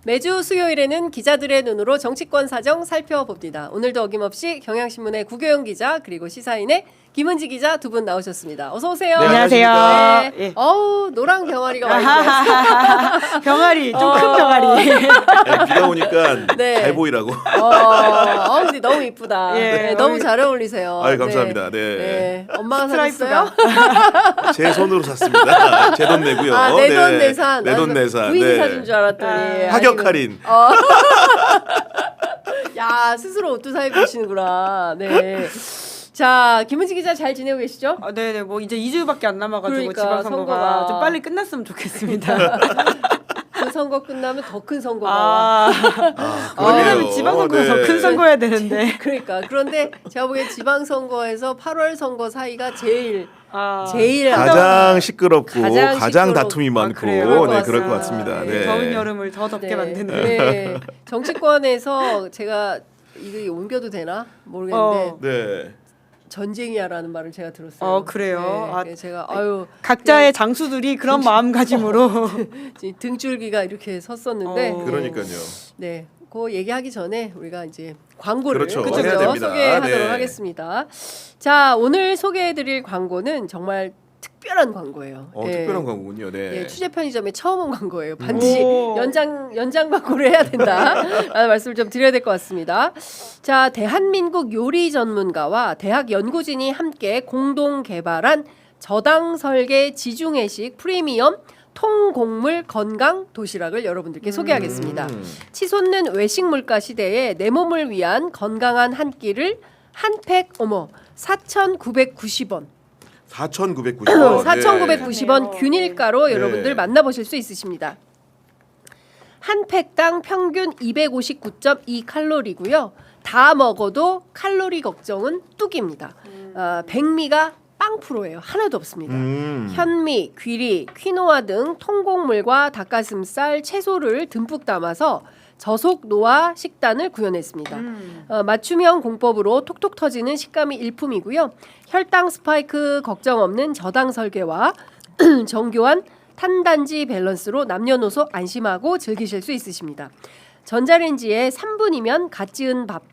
매주 수요일에는 기자들의 눈으로 정치권 사정 살펴봅니다. 오늘도 어김없이 경향신문의 구교영 기자 그리고 시사인의 김은지 기자 두 분 나오셨습니다. 어서 오세요. 네, 안녕하세요. 네. 예. 어우 노랑 병아리가 많이 들어왔어요. 병아리 좀 큰 병아리. 네, 비가 오니까 네. 잘 보이라고. 근데 너무 이쁘다. 예. 네, 너무 잘 어울리세요. 아유, 감사합니다. 네. 엄마가 스트라이프가. 사줬어요? 제 손으로 샀습니다. 제 돈 내고요. 아, 내돈 내산. 내돈 내산. 부인이 네. 사준 줄 알았더니. 하격 할인. 야 스스로 옷도 사입으시는구나. 네. 자 김은지 기자 잘 지내고 계시죠? 네네 뭐 이제 2주밖에 안 남아가지고 그러니까, 지방선거가 선거가. 좀 빨리 끝났으면 좋겠습니다. 그 선거 끝나면 더 큰 선거가 와. 왜냐면 지방선거가 더 큰 선거여야 되는데. 그러니까 그런데 제가 보기엔 지방선거에서 8월 선거 사이가 제일 가장 시끄럽고 가장 가장 시끄럽고. 다툼이 많고 그래요? 네, 그럴 것 같습니다. 네. 네. 더운 여름을 더 덥게 만드는. 네. 정치권에서 제가 이거 옮겨도 되나 모르겠는데 네. 전쟁이야라는 말을 제가 들었어요. 그래요? 네, 아, 그래서 제가 각자의 장수들이 그런 마음가짐으로. 등줄기가 이렇게 섰었는데 그러니까요. 네. 그 얘기하기 전에 우리가 이제 광고를 그렇죠. 그죠? 해야 됩니다. 소개하도록 네. 하겠습니다. 자, 오늘 소개해드릴 광고는 정말 특별한 광고예요. 특별한 광고군요. 네. 예, 취재 편의점에 처음 온 광고예요. 반드시 오. 연장 광고를 해야 된다라는 말씀을 좀 드려야 될 것 같습니다. 자, 대한민국 요리 전문가와 대학 연구진이 함께 공동 개발한 저당 설계 지중해식 프리미엄 통곡물 건강 도시락을 여러분들께 소개하겠습니다. 치솟는 외식 물가 시대에 내 몸을 위한 건강한 한 끼를 한 팩 4,990원. 4,990원. 4,990원 네. 균일가로 네. 여러분들 만나보실 수 있으십니다. 한 팩당 평균 259.2 칼로리고요. 다 먹어도 칼로리 걱정은 뚝입니다. 백미가 빵 프로예요. 하나도 없습니다. 현미, 귀리, 퀴노아 등 통곡물과 닭가슴살, 채소를 듬뿍 담아서 저속 노화 식단을 구현했습니다. 맞춤형 공법으로 톡톡 터지는 식감이 일품이고요. 혈당 스파이크 걱정 없는 저당 설계와 정교한 탄단지 밸런스로 남녀노소 안심하고 즐기실 수 있으십니다. 전자레인지에 3분이면 갓 지은 밥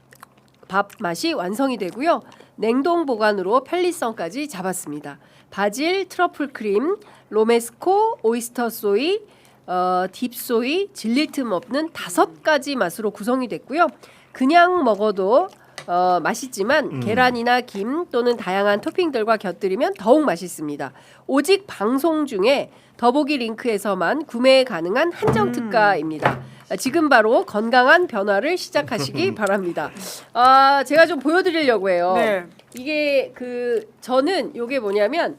맛이 완성이 되고요. 냉동 보관으로 편리성까지 잡았습니다. 바질, 트러플 크림, 로메스코, 오이스터 소이, 딥소이, 질릴 틈 없는 5가지 맛으로 구성이 됐고요. 그냥 먹어도 맛있지만 계란이나 김 또는 다양한 토핑들과 곁들이면 더욱 맛있습니다. 오직 방송 중에 더보기 링크에서만 구매 가능한 한정 특가입니다. 지금 바로 건강한 변화를 시작하시기 바랍니다. 제가 좀 보여드리려고 해요. 네. 이게 저는 이게 뭐냐면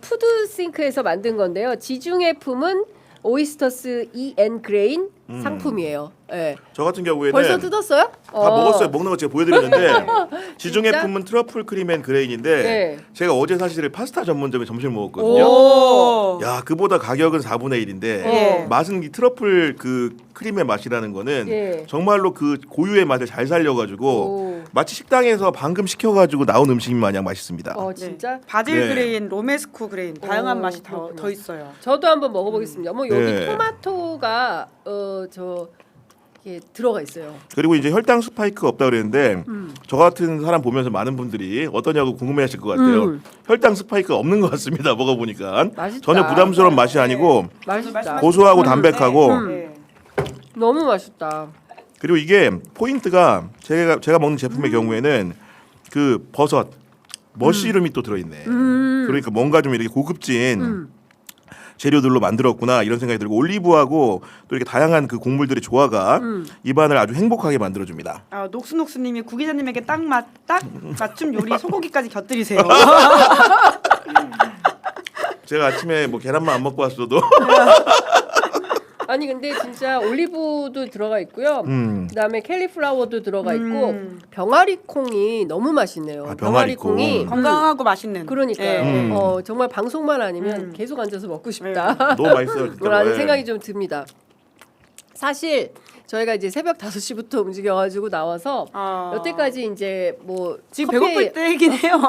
푸드싱크에서 만든 건데요. 지중해 품은 오이스터스 EN 그레인 상품이에요. 네. 저 같은 경우에는 벌써 뜯었어요? 다 먹었어요. 먹는 거 제가 보여드렸는데 지중해 진짜? 품은 트러플 크림 앤 그레인인데 네. 제가 어제 사실 파스타 전문점에 점심을 먹었거든요. 오. 야, 그보다 가격은 4분의 1인데 예. 맛은 이 트러플 그 크림의 맛이라는 거는 예. 정말로 그 고유의 맛을 잘 살려가지고 오. 마치 식당에서 방금 시켜가지고 나온 음식 마냥 맛있습니다. 진짜? 바질 네. 그레인, 로메스코 그레인 다양한 오, 맛이 그렇구나. 더 있어요. 저도 한번 먹어보겠습니다. 여기 네. 토마토가 이게 들어가 있어요. 그리고 이제 혈당 스파이크가 없다 그랬는데 저 같은 사람 보면서 많은 분들이 어떠냐고 궁금해하실 것 같아요. 혈당 스파이크가 없는 것 같습니다. 먹어보니까 맛있다. 전혀 부담스러운 맛이 아니고 맛있다. 고소하고 담백하고 네. 너무 맛있다. 그리고 이게 포인트가 제가 먹는 제품의 경우에는 그 버섯, 머쉬룸이 또 들어있네. 그러니까 뭔가 좀 이렇게 고급진 재료들로 만들었구나 이런 생각이 들고 올리브하고 또 이렇게 다양한 그 곡물들의 조화가 입안을 아주 행복하게 만들어줍니다. 녹수녹수님이 구 기자님에게 딱 맞춤 요리 소고기까지 곁들이세요. 제가 아침에 뭐 계란만 안 먹고 왔어도 아니 근데 진짜 올리브도 들어가 있고요. 그다음에 캘리플라워도 들어가 있고 병아리 콩이 너무 맛있네요. 아, 병아리 콩. 콩이 건강하고 맛있는. 그러니까 네. 정말 방송만 아니면 계속 앉아서 먹고 싶다. 너무 맛있어요. 진짜. 라는 네. 생각이 좀 듭니다. 사실 저희가 이제 새벽 5시부터 움직여가지고 나와서 여태까지 이제 뭐 지금 배고플 때이긴 해요.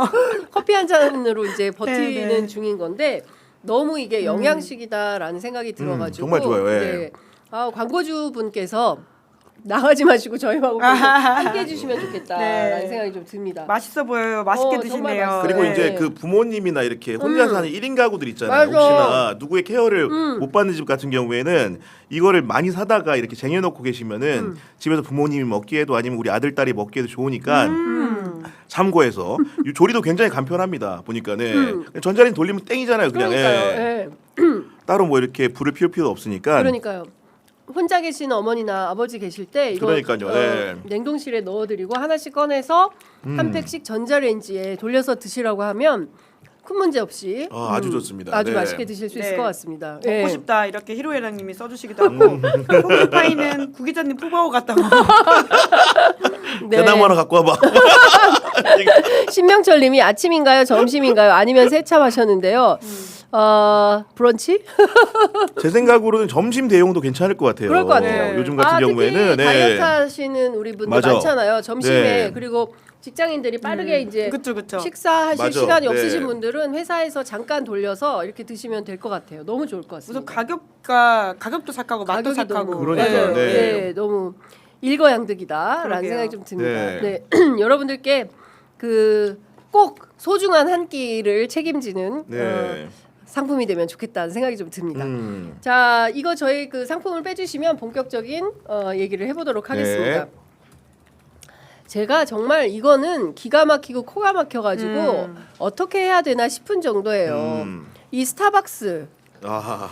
커피 한 잔으로 이제 버티는 네. 중인 건데 너무 이게 영양식이다라는 생각이 들어가지고 정말 좋아요. 예. 네. 광고주 분께서 나가지 마시고 저희하고 함께 해주시면 좋겠다라는 네. 생각이 좀 듭니다. 맛있어 보여요. 맛있게 정말 드시네요. 맛있어요. 그리고 네. 이제 그 부모님이나 이렇게 혼자 사는 1인 가구들 있잖아요. 맞아. 혹시나 누구의 케어를 못 받는 집 같은 경우에는 이거를 많이 사다가 이렇게 쟁여놓고 계시면은 집에서 부모님이 먹기에도 아니면 우리 아들 딸이 먹기에도 좋으니까 참고해서 이 조리도 굉장히 간편합니다. 보니까는 전자레인지 돌리면 땡이잖아요. 그냥 그러니까요. 예. 예. 따로 뭐 이렇게 불을 피울 필요도 없으니까. 그러니까요. 혼자 계신 어머니나 아버지 계실 때 이거 그러니까요. 예. 냉동실에 넣어드리고 하나씩 꺼내서 한 팩씩 전자레인지에 돌려서 드시라고 하면 큰 문제 없이 아주 좋습니다. 아주 네. 맛있게 드실 수 있을 네. 것 같습니다. 먹고 예. 싶다 이렇게 히로에랑님이 써주시기도 하고 호기파이는 구 기자님 푸바오 같다고. 네. 대나무 하나 갖고 와봐. 신명철님이 아침인가요, 점심인가요, 아니면 세차 마셨는데요. 브런치? 제 생각으로는 점심 대용도 괜찮을 것 같아요. 그럴 것 같아요. 요즘 같은 경우에는 특히 다이어트 하시는 우리 분들 맞아. 많잖아요. 점심에 네. 그리고 직장인들이 빠르게 이제 그쵸. 식사하실 맞아. 시간이 네. 없으신 분들은 회사에서 잠깐 돌려서 이렇게 드시면 될 것 같아요. 너무 좋을 것 우선 같습니다. 가격도 착하고 맛도 가격이 착하고. 너무 그러니까요. 네. 네. 네, 너무 일거양득이다라는 그러게요. 생각이 좀 듭니다. 네. 네. 여러분들께 그 꼭 소중한 한 끼를 책임지는 네. 상품이 되면 좋겠다는 생각이 좀 듭니다. 음. 자, 이거 저희 그 상품을 빼주시면 본격적인 얘기를 해보도록 하겠습니다. 네. 제가 정말 이거는 기가 막히고 코가 막혀가지고 어떻게 해야 되나 싶은 정도예요. 이 스타벅스. 아.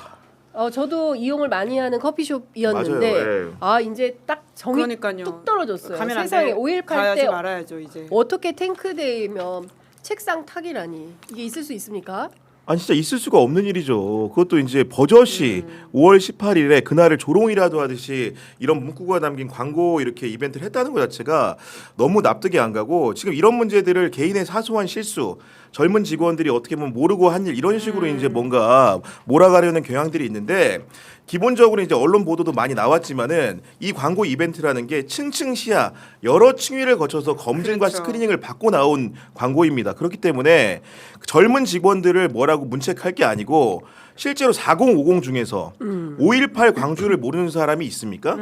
저도 이용을 많이 하는 커피숍이었는데 맞아요. 이제 딱 정이 그러니까요. 뚝 떨어졌어요. 가면 안 세상에 돼. 5.18 가야지 때 말아야죠 이제. 어떻게 탱크대이면 책상 탁이라니 이게 있을 수 있습니까? 아니 진짜 있을 수가 없는 일이죠. 그것도 이제 버젓이 5월 18일에 그날을 조롱이라도 하듯이 이런 문구가 담긴 광고 이렇게 이벤트를 했다는 것 자체가 너무 납득이 안 가고 지금 이런 문제들을 개인의 사소한 실수 젊은 직원들이 어떻게 보면 모르고 한 일 이런 식으로 이제 뭔가 몰아가려는 경향들이 있는데 기본적으로 이제 언론 보도도 많이 나왔지만은 이 광고 이벤트라는 게 층층 시야 여러 층위를 거쳐서 검증과 그렇죠. 스크리닝을 받고 나온 광고입니다. 그렇기 때문에 젊은 직원들을 뭐라고 문책할 게 아니고 실제로 4050 중에서 5.18 광주를 모르는 사람이 있습니까?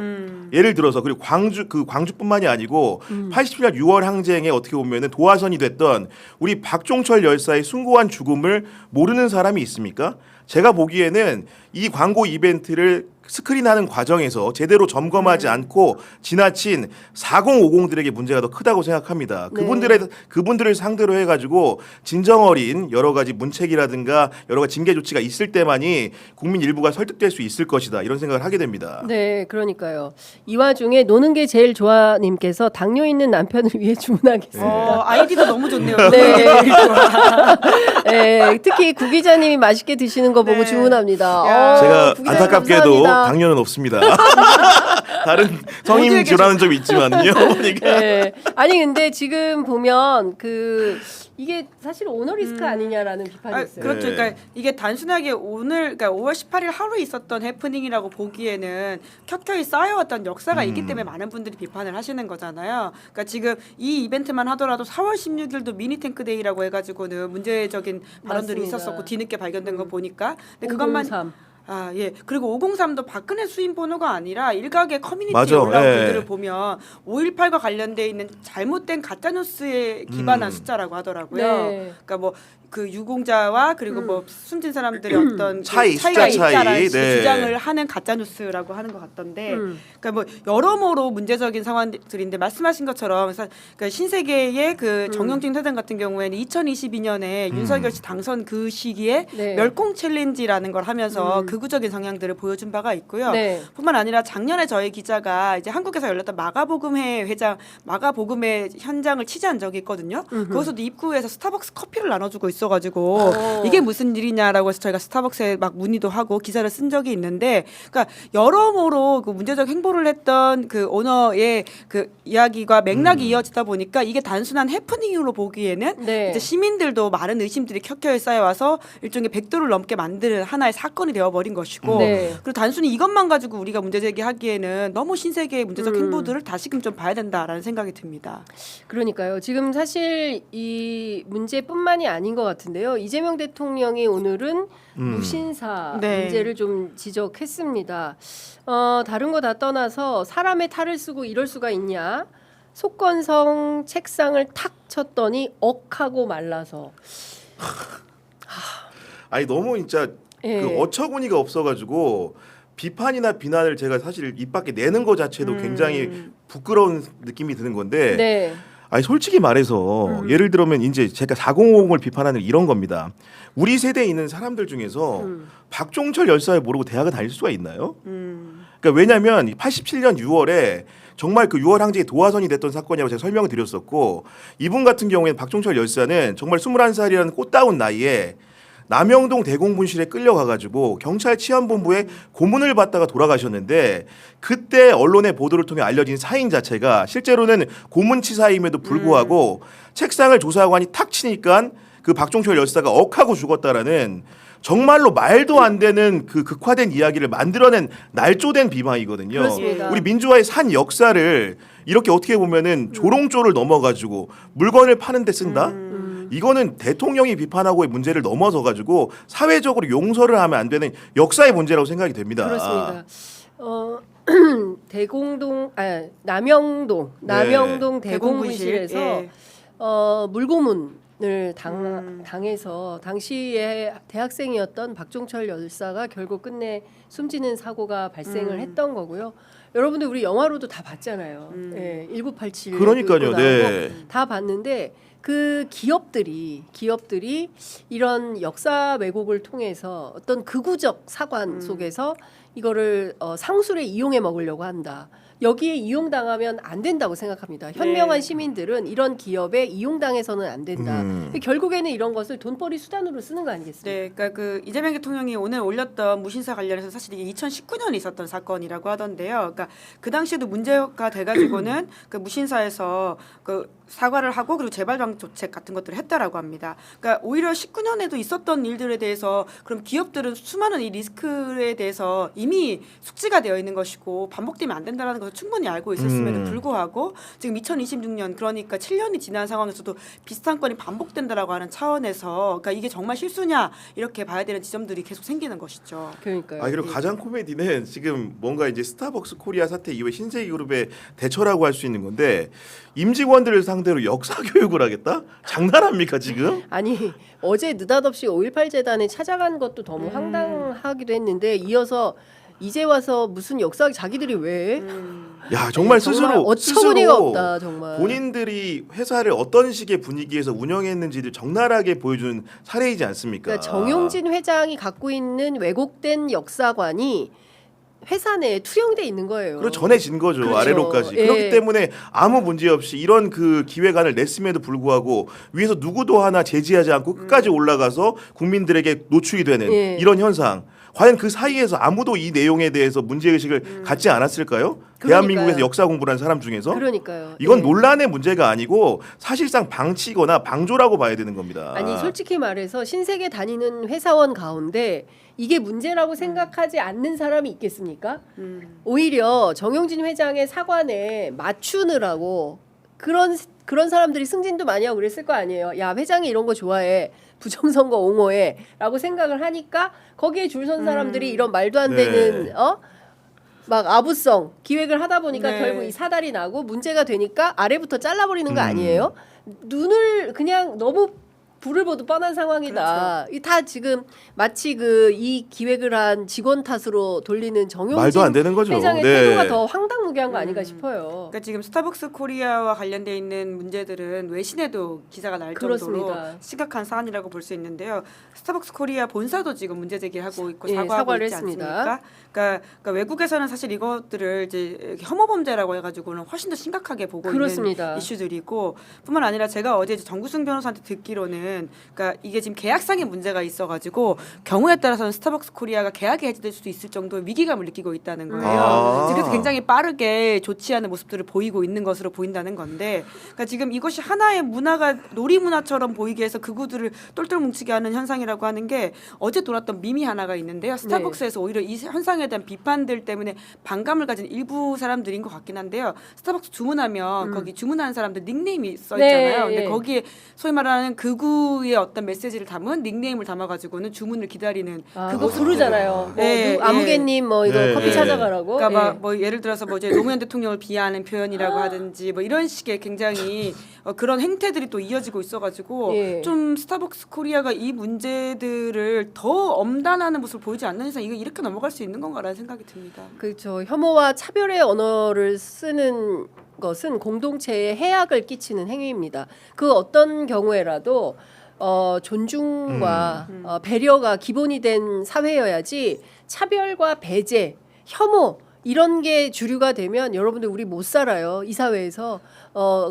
예를 들어서 그리고 광주뿐만이 아니고 80년 6월 항쟁에 어떻게 보면은 도화선이 됐던 우리 박종철 열사의 숭고한 죽음을 모르는 사람이 있습니까? 제가 보기에는 이 광고 이벤트를 스크린하는 과정에서 제대로 점검하지 않고 지나친 4050들에게 문제가 더 크다고 생각합니다. 네. 그분들을 상대로 해가지고 진정 어린 여러 가지 문책이라든가 여러 가지 징계 조치가 있을 때만이 국민 일부가 설득될 수 있을 것이다 이런 생각을 하게 됩니다. 네, 그러니까요. 이 와중에 노는 게 제일 좋아님께서 당뇨 있는 남편을 위해 주문하겠습니다. 아이디도 너무 좋네요. 네. 네, 특히 구 기자님이 맛있게 드시는 거 보고 네. 주문합니다. 야. 제가 구 기자님 안타깝게도 감사합니다. 당뇨는 없습니다. 다른 성인 질환은 좀 있지만요. 그러니까. 네. 아니 근데 지금 보면 이게 사실 오너 리스크 아니냐라는 비판이 있어요. 그렇죠. 네. 그러니까 이게 단순하게 그러니까 5월 18일 하루에 있었던 해프닝이라고 보기에는 켜켜이 쌓여왔던 역사가 있기 때문에 많은 분들이 비판을 하시는 거잖아요. 그러니까 지금 이 이벤트만 하더라도 4월 16일도 미니 탱크데이라고 해가지고는 문제적인 발언들이 맞습니다. 있었었고 뒤늦게 발견된 거 보니까. 근데 그것만 503. 예. 그리고 503도 박근혜 수임 번호가 아니라 일각의 커뮤니티에 맞아. 올라온 예. 글들을 보면 5.18과 관련돼 있는 잘못된 가짜 뉴스에 기반한 숫자라고 하더라고요. 네. 그러니까 뭐 그 유공자와 그리고 뭐 숨진 사람들의 어떤 차이, 그 차이가 숫자 차이. 있다라는 네. 주장을 하는 가짜 뉴스라고 하는 것 같던데, 그러니까 뭐 여러모로 문제적인 상황들인데 말씀하신 것처럼 그래서 그러니까 신세계의 그 정영진 회장 같은 경우에는 2022년에 윤석열 씨 당선 그 시기에 네. 멸공 챌린지라는 걸 하면서 극우적인 성향들을 보여준 바가 있고요. 네. 뿐만 아니라 작년에 저희 기자가 이제 한국에서 열렸던 마가복음회 현장을 취재한 적이 있거든요. 거기서도 입구에서 스타벅스 커피를 나눠주고 있어가지고 이게 무슨 일이냐라고 해서 저희가 스타벅스에 막 문의도 하고 기사를 쓴 적이 있는데, 그러니까 여러모로 그 문제적 행보를 했던 그 오너의 그 이야기가 맥락이 이어지다 보니까 이게 단순한 해프닝으로 보기에는 네. 이제 시민들도 많은 의심들이 켜켜이 쌓여와서 일종의 100도를 넘게 만드는 하나의 사건이 되어버린 것이고, 네. 그리고 단순히 이것만 가지고 우리가 문제 제기하기에는 너무 신세계의 문제적 행보들을 다시금 좀 봐야 된다라는 생각이 듭니다. 그러니까요. 지금 사실 이 문제뿐만이 아닌 것 같은데요. 이재명 대통령이 오늘은 무신사 네. 문제를 좀 지적했습니다. 다른 거 다 떠나서 사람의 탈을 쓰고 이럴 수가 있냐? 속건성 책상을 탁 쳤더니 억하고 말라서. 아니 너무 진짜 예. 그 어처구니가 없어가지고 비판이나 비난을 제가 사실 입 밖에 내는 것 자체도 굉장히 부끄러운 느낌이 드는 건데 네. 아니 솔직히 말해서 예를 들면 이제 제가 450을 비판하는 이런 겁니다. 우리 세대에 있는 사람들 중에서 박종철 열사를 모르고 대학을 다닐 수가 있나요? 그러니까 왜냐하면 87년 6월에 정말 그 6월 항쟁의 도화선이 됐던 사건이라고 제가 설명을 드렸었고 이분 같은 경우에는 박종철 열사는 정말 21살이라는 꽃다운 나이에 남영동 대공분실에 끌려가가지고 경찰 치안본부에 고문을 받다가 돌아가셨는데 그때 언론의 보도를 통해 알려진 사인 자체가 실제로는 고문치사임에도 불구하고 책상을 조사관이 탁 치니까 그 박종철 열사가 억하고 죽었다라는 정말로 말도 안 되는 그 극화된 이야기를 만들어낸 날조된 비방이거든요. 그렇습니다. 우리 민주화의 산 역사를 이렇게 어떻게 보면은 조롱조를 넘어가지고 물건을 파는 데 쓴다? 이거는 대통령이 비판하고의 문제를 넘어서 가지고 사회적으로 용서를 하면 안 되는 역사의 문제라고 생각이 됩니다. 그렇습니다. 남영동 대공분실에서 예. 물고문을 당해서 당시에 대학생이었던 박종철 열사가 결국 끝내 숨지는 사고가 발생을 했던 거고요. 여러분들 우리 영화로도 다 봤잖아요. 예, 1987. 그러니까요. 네. 다 봤는데 그 기업들이 이런 역사 왜곡을 통해서 어떤 극우적 사관 속에서 이거를 상술에 이용해 먹으려고 한다. 여기에 이용당하면 안 된다고 생각합니다. 현명한 시민들은 이런 기업에 이용당해서는 안 된다. 결국에는 이런 것을 돈벌이 수단으로 쓰는 거 아니겠습니까? 네, 그러니까 그 이재명 대통령이 오늘 올렸던 무신사 관련해서 사실 이게 2019년에 있었던 사건이라고 하던데요. 그러니까 그 당시에도 문제가 돼가지고는 그 무신사에서 그 사과를 하고 그리고 재발방 조책 같은 것들을 했다라고 합니다. 그러니까 오히려 19년에도 있었던 일들에 대해서 그럼 기업들은 수많은 이 리스크에 대해서 이미 숙지가 되어 있는 것이고 반복되면 안 된다라는 것을 충분히 알고 있었음에도 불구하고 지금 2026년 그러니까 7년이 지난 상황에서도 비슷한 건이 반복된다라고 하는 차원에서 그러니까 이게 정말 실수냐 이렇게 봐야 되는 지점들이 계속 생기는 것이죠. 그러니까요. 그리고 가장 코미디는 지금 뭔가 이제 스타벅스 코리아 사태 이후에 신세계그룹의 대처라고 할 수 있는 건데 임직원들을 상대로 역사 교육을 하겠다? 장난합니까 지금? 아니 어제 느닷없이 5.18 재단에 찾아간 것도 너무 황당하기도 했는데 이어서 이제 와서 무슨 역사 자기들이 왜? 야 정말 스스로 어처구니가 없다 정말. 본인들이 회사를 어떤 식의 분위기에서 운영했는지를 적나라하게 보여주는 사례이지 않습니까? 그러니까 정용진 회장이 갖고 있는 왜곡된 역사관이 회사 내에 투영돼 있는 거예요. 그리고 전해진 거죠. 그렇죠. 아래로까지. 예. 그렇기 때문에 아무 문제 없이 이런 그 기획안을 냈음에도 불구하고 위에서 누구도 하나 제지하지 않고 끝까지 올라가서 국민들에게 노출이 되는 예. 이런 현상. 과연 그 사이에서 아무도 이 내용에 대해서 문제의식을 갖지 않았을까요? 대한민국에서 역사 공부를 한 사람 중에서? 그러니까요. 이건 예. 논란의 문제가 아니고 사실상 방치거나 방조라고 봐야 되는 겁니다. 아니 솔직히 말해서 신세계 다니는 회사원 가운데 이게 문제라고 생각하지 않는 사람이 있겠습니까? 오히려 정용진 회장의 사관에 맞추느라고 그런 사람들이 승진도 많이 하고 그랬을 거 아니에요. 야 회장이 이런 거 좋아해. 부정선거 옹호해라고 생각을 하니까 거기에 줄 선 사람들이 이런 말도 안 되는 네. 막 아부성 기획을 하다 보니까 네. 결국 이 사달이 나고 문제가 되니까 아래부터 잘라버리는 거 아니에요? 눈을 그냥 너무 불을 보듯 뻔한 상황이다. 그렇죠. 이 다 지금 마치 그 이 기획을 한 직원 탓으로 돌리는 정용진 말도 안 되는 거죠. 회장의 네. 태도가 더 황당무계한 거 아닌가 싶어요. 그러니까 지금 스타벅스 코리아와 관련돼 있는 문제들은 외신에도 기사가 날 정도로 그렇습니다. 심각한 사안이라고 볼 수 있는데요. 스타벅스 코리아 본사도 지금 문제 제기를 하고 있고 예, 사과하고 사과를 있지 했습니다. 않습니까? 그러니까 외국에서는 사실 이것들을 이제 혐오 범죄라고 해가지고는 훨씬 더 심각하게 보고 그렇습니다. 있는 이슈들이고, 뿐만 아니라 제가 어제 이제 정구승 변호사한테 듣기로는 그러니까 이게 지금 계약상의 문제가 있어가지고 경우에 따라서는 스타벅스 코리아가 계약이 해지될 수도 있을 정도의 위기감을 느끼고 있다는 거예요. 아. 그래서 굉장히 엄하게 좋지 않은 모습들을 보이고 있는 것으로 보인다는 건데, 그러니까 지금 이것이 하나의 문화가 놀이 문화처럼 보이게 해서 극우들을 똘똘 뭉치게 하는 현상이라고 하는 게 어제 돌았던 밈이 하나가 있는데요. 스타벅스에서 오히려 이 현상에 대한 비판들 때문에 반감을 가진 일부 사람들인 것 같긴 한데요. 스타벅스 주문하면 거기 주문하는 사람들 닉네임이 써 있잖아요. 근데 거기에 소위 말하는 극우의 어떤 메시지를 담은 닉네임을 담아가지고는 주문을 기다리는 그거 부르잖아요. 예, 뭐 아무개님 뭐 이거 예, 커피 예. 찾아가라고. 그러니까 예. 막 뭐 예를 들어서 뭐 이제 노무현 대통령을 비하하는 표현이라고 하든지 뭐 이런 식의 굉장히 그런 행태들이 또 이어지고 있어가지고 예. 좀 스타벅스 코리아가 이 문제들을 더 엄단하는 모습을 보이지 않는 이상 이거 이렇게 넘어갈 수 있는 건가라는 생각이 듭니다. 그렇죠. 혐오와 차별의 언어를 쓰는 것은 공동체에 해악을 끼치는 행위입니다. 그 어떤 경우에라도 존중과 배려가 기본이 된 사회여야지 차별과 배제, 혐오 이런 게 주류가 되면 여러분들 우리 못 살아요. 이 사회에서.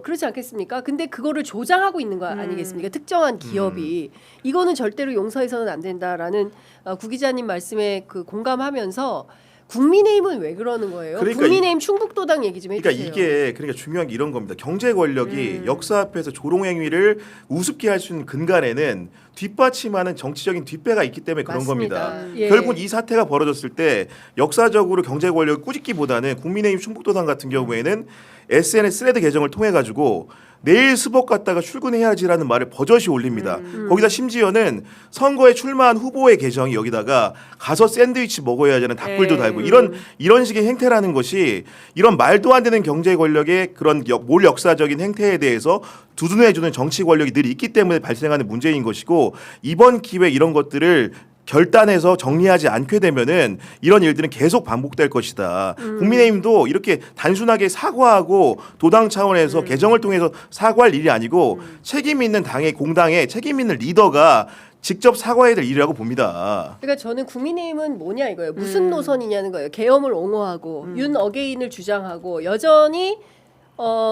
그렇지 않겠습니까? 근데 그거를 조장하고 있는 거 아니겠습니까? 특정한 기업이. 이거는 절대로 용서해서는 안 된다라는 구 기자님 말씀에 그 공감하면서 국민의힘은 왜 그러는 거예요? 그러니까 국민의힘 충북도당 얘기 좀 그러니까 해주세요. 이게 중요한 게 이런 겁니다. 경제 권력이 역사 앞에서 조롱 행위를 우습게 할 수 있는 근간에는 뒷받침하는 정치적인 뒷배가 있기 때문에 그런 맞습니다. 겁니다. 예. 결국 이 사태가 벌어졌을 때 역사적으로 경제 권력을 꾸짖기보다는 국민의힘 충북도당 같은 경우에는 SNS 스레드 계정을 통해 가지고 내일 스벅 갔다가 출근해야지라는 말을 버젓이 올립니다. 거기다 심지어는 선거에 출마한 후보의 계정이 여기다가 가서 샌드위치 먹어야지는 답글도 달고 이런 식의 행태라는 것이 이런 말도 안 되는 경제 권력의 그런 몰 역사적인 행태에 대해서 두둔해주는 정치 권력이 늘 있기 때문에 발생하는 문제인 것이고 이번 기회 이런 것들을 결단해서 정리하지 않게 되면은 이런 일들은 계속 반복될 것이다. 국민의힘도 이렇게 단순하게 사과하고 도당 차원에서 개정을 통해서 사과할 일이 아니고 책임 있는 당의 공당의 책임 있는 리더가 직접 사과해야 될 일이라고 봅니다. 그러니까 저는 국민의힘은 뭐냐 이거예요. 무슨 노선이냐는 거예요. 계엄을 옹호하고 윤 어게인을 주장하고 여전히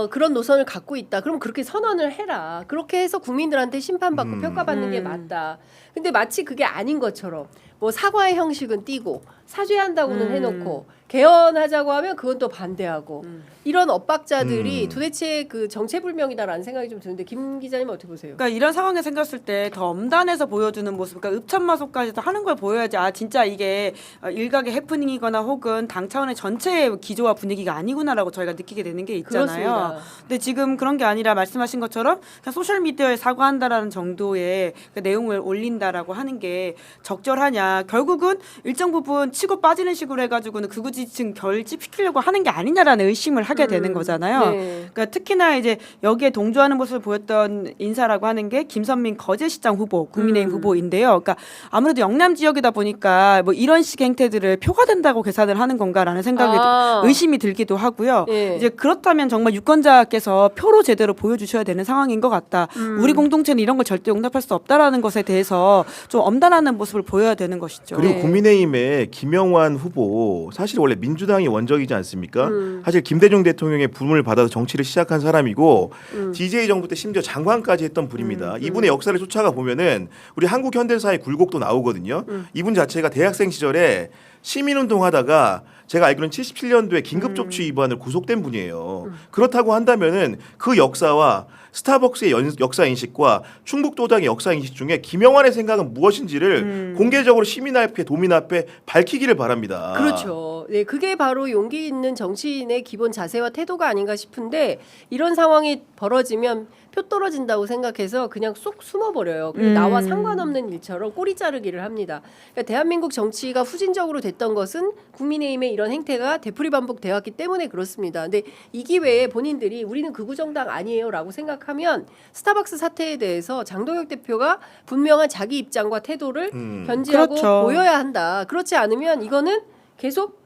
그런 노선을 갖고 있다. 그럼 그렇게 선언을 해라. 그렇게 해서 국민들한테 심판받고 평가받는 게 맞다. 근데 마치 그게 아닌 것처럼 뭐 사과의 형식은 띄고 사죄한다고는 해놓고 개헌하자고 하면 그건 또 반대하고 이런 엇박자들이 도대체 그 정체불명이다라는 생각이 좀 드는데 김 기자님은 어떻게 보세요? 그러니까 이런 상황에 생겼을 때 더 엄단해서 보여주는 모습, 그러니까 읍참마속까지도 하는 걸 보여야지 아 진짜 이게 일각의 해프닝이거나 혹은 당 차원의 전체의 기조와 분위기가 아니구나라고 저희가 느끼게 되는 게 있잖아요. 그렇습니다. 근데 지금 그런 게 아니라 말씀하신 것처럼 그냥 소셜 미디어에 사과한다라는 정도의 그 내용을 올린다라고 하는 게 적절하냐? 결국은 일정 부분 치고 빠지는 식으로 해가지고는 극우지층 결집시키려고 하는 게 아니냐라는 의심을 하게 되는 거잖아요. 네. 그러니까 특히나 이제 여기에 동조하는 모습을 보였던 인사라고 하는 게 김선민 거제시장 후보, 국민의힘 후보인데요. 그러니까 아무래도 영남 지역이다 보니까 뭐 이런 식의 행태들을 표가 된다고 계산을 하는 건가라는 생각이 의심이 들기도 하고요. 예. 이제 그렇다면 정말 유권자께서 표로 제대로 보여주셔야 되는 상황인 것 같다. 우리 공동체는 이런 걸 절대 용납할 수 없다라는 것에 대해서 좀 엄단하는 모습을 보여야 되는 것이죠. 그리고 네. 국민의힘의 김영환 후보 사실 원래 민주당이 원적이지 않습니까? 사실 김대중 대통령의 부름을 받아서 정치를 시작한 사람이고 DJ 정부 때 심지어 장관까지 했던 분입니다. 이분의 역사를 쫓아가 보면은 우리 한국 현대사의 굴곡도 나오거든요. 이분 자체가 대학생 시절에 시민운동하다가 제가 알기로는 77년도에 긴급조치 위반을 구속된 분이에요. 그렇다고 한다면은 그 역사와 스타벅스의 역사 인식과 충북도당의 역사 인식 중에 김영환의 생각은 무엇인지를 공개적으로 시민 앞에 도민 앞에 밝히기를 바랍니다. 그렇죠. 네, 그게 바로 용기 있는 정치인의 기본 자세와 태도가 아닌가 싶은데 이런 상황이 벌어지면 표 떨어진다고 생각해서 그냥 쏙 숨어버려요. 그리고 나와 상관없는 일처럼 꼬리 자르기를 합니다. 그러니까 대한민국 정치가 후진적으로 됐던 것은 국민의힘의 이런 행태가 되풀이 반복되었기 때문에 그렇습니다. 근데 이 기회에 본인들이 우리는 극우정당 아니에요라고 생각하면 스타벅스 사태에 대해서 장동혁 대표가 분명한 자기 입장과 태도를 견지하고 그렇죠. 보여야 한다. 그렇지 않으면 이거는 계속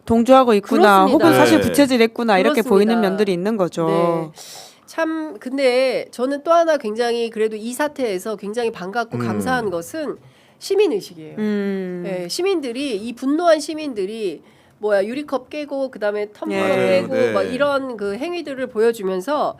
동조하고 있구나. 그렇습니다. 혹은 사실 네. 부채질했구나. 이렇게 그렇습니다. 보이는 면들이 있는 거죠. 네. 참 근데 저는 또 하나 굉장히 그래도 이 사태에서 굉장히 반갑고 감사한 것은 시민 의식이에요. 네, 시민들이 이 분노한 시민들이 유리컵 깨고 그다음에 텀블러 네. 깨고 네. 막 이런 그 행위들을 보여주면서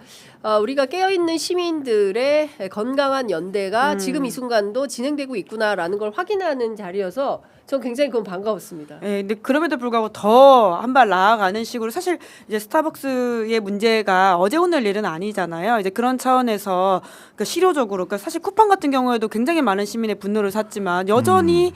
우리가 깨어 있는 시민들의 건강한 연대가 지금 이 순간도 진행되고 있구나라는 걸 확인하는 자리여서 전 굉장히 그건 반가웠습니다. 예, 근데 그럼에도 불구하고 더 한 발 나아가는 식으로 사실 이제 스타벅스의 문제가 어제 오늘 일은 아니잖아요. 이제 그런 차원에서 그 실효적으로 그러니까 사실 쿠팡 같은 경우에도 굉장히 많은 시민의 분노를 샀지만 여전히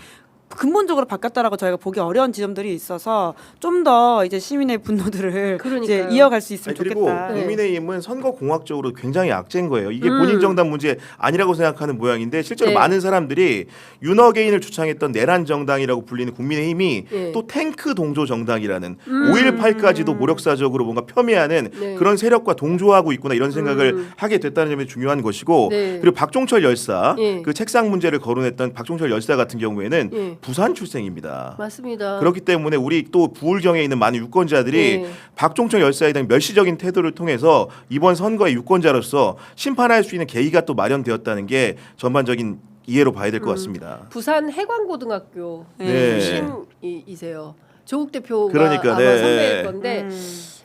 근본적으로 바뀌었다라고 저희가 보기 어려운 지점들이 있어서 좀 더 이제 시민의 분노들을 이제 그러니까요. 이어갈 수 있으면 아니, 그리고 좋겠다. 네. 국민의힘은 선거 공학적으로 굉장히 악재인 거예요. 이게 본인 정당 문제 아니라고 생각하는 모양인데 실제로 네. 많은 사람들이 윤어게인을 주창했던 내란 정당이라고 불리는 국민의힘이 네. 또 탱크 동조 정당이라는 5.18까지도 모력사적으로 뭔가 폄훼하는 네. 그런 세력과 동조하고 있구나 이런 생각을 하게 됐다는 점이 중요한 것이고 네. 그리고 박종철 열사 예. 그 책상 문제를 거론했던 박종철 열사 같은 경우에는 예. 부산 출생입니다. 맞습니다. 그렇기 때문에 우리 또 부울경에 있는 많은 유권자들이 네. 박종철 열사에 대한 멸시적인 태도를 통해서 이번 선거의 유권자로서 심판할 수 있는 계기가 또 마련되었다는 게 전반적인 이해로 봐야 될 것 같습니다. 부산 해관고등학교 네. 출신이세요. 조국 대표가 그러니까, 아마 네. 선배일 건데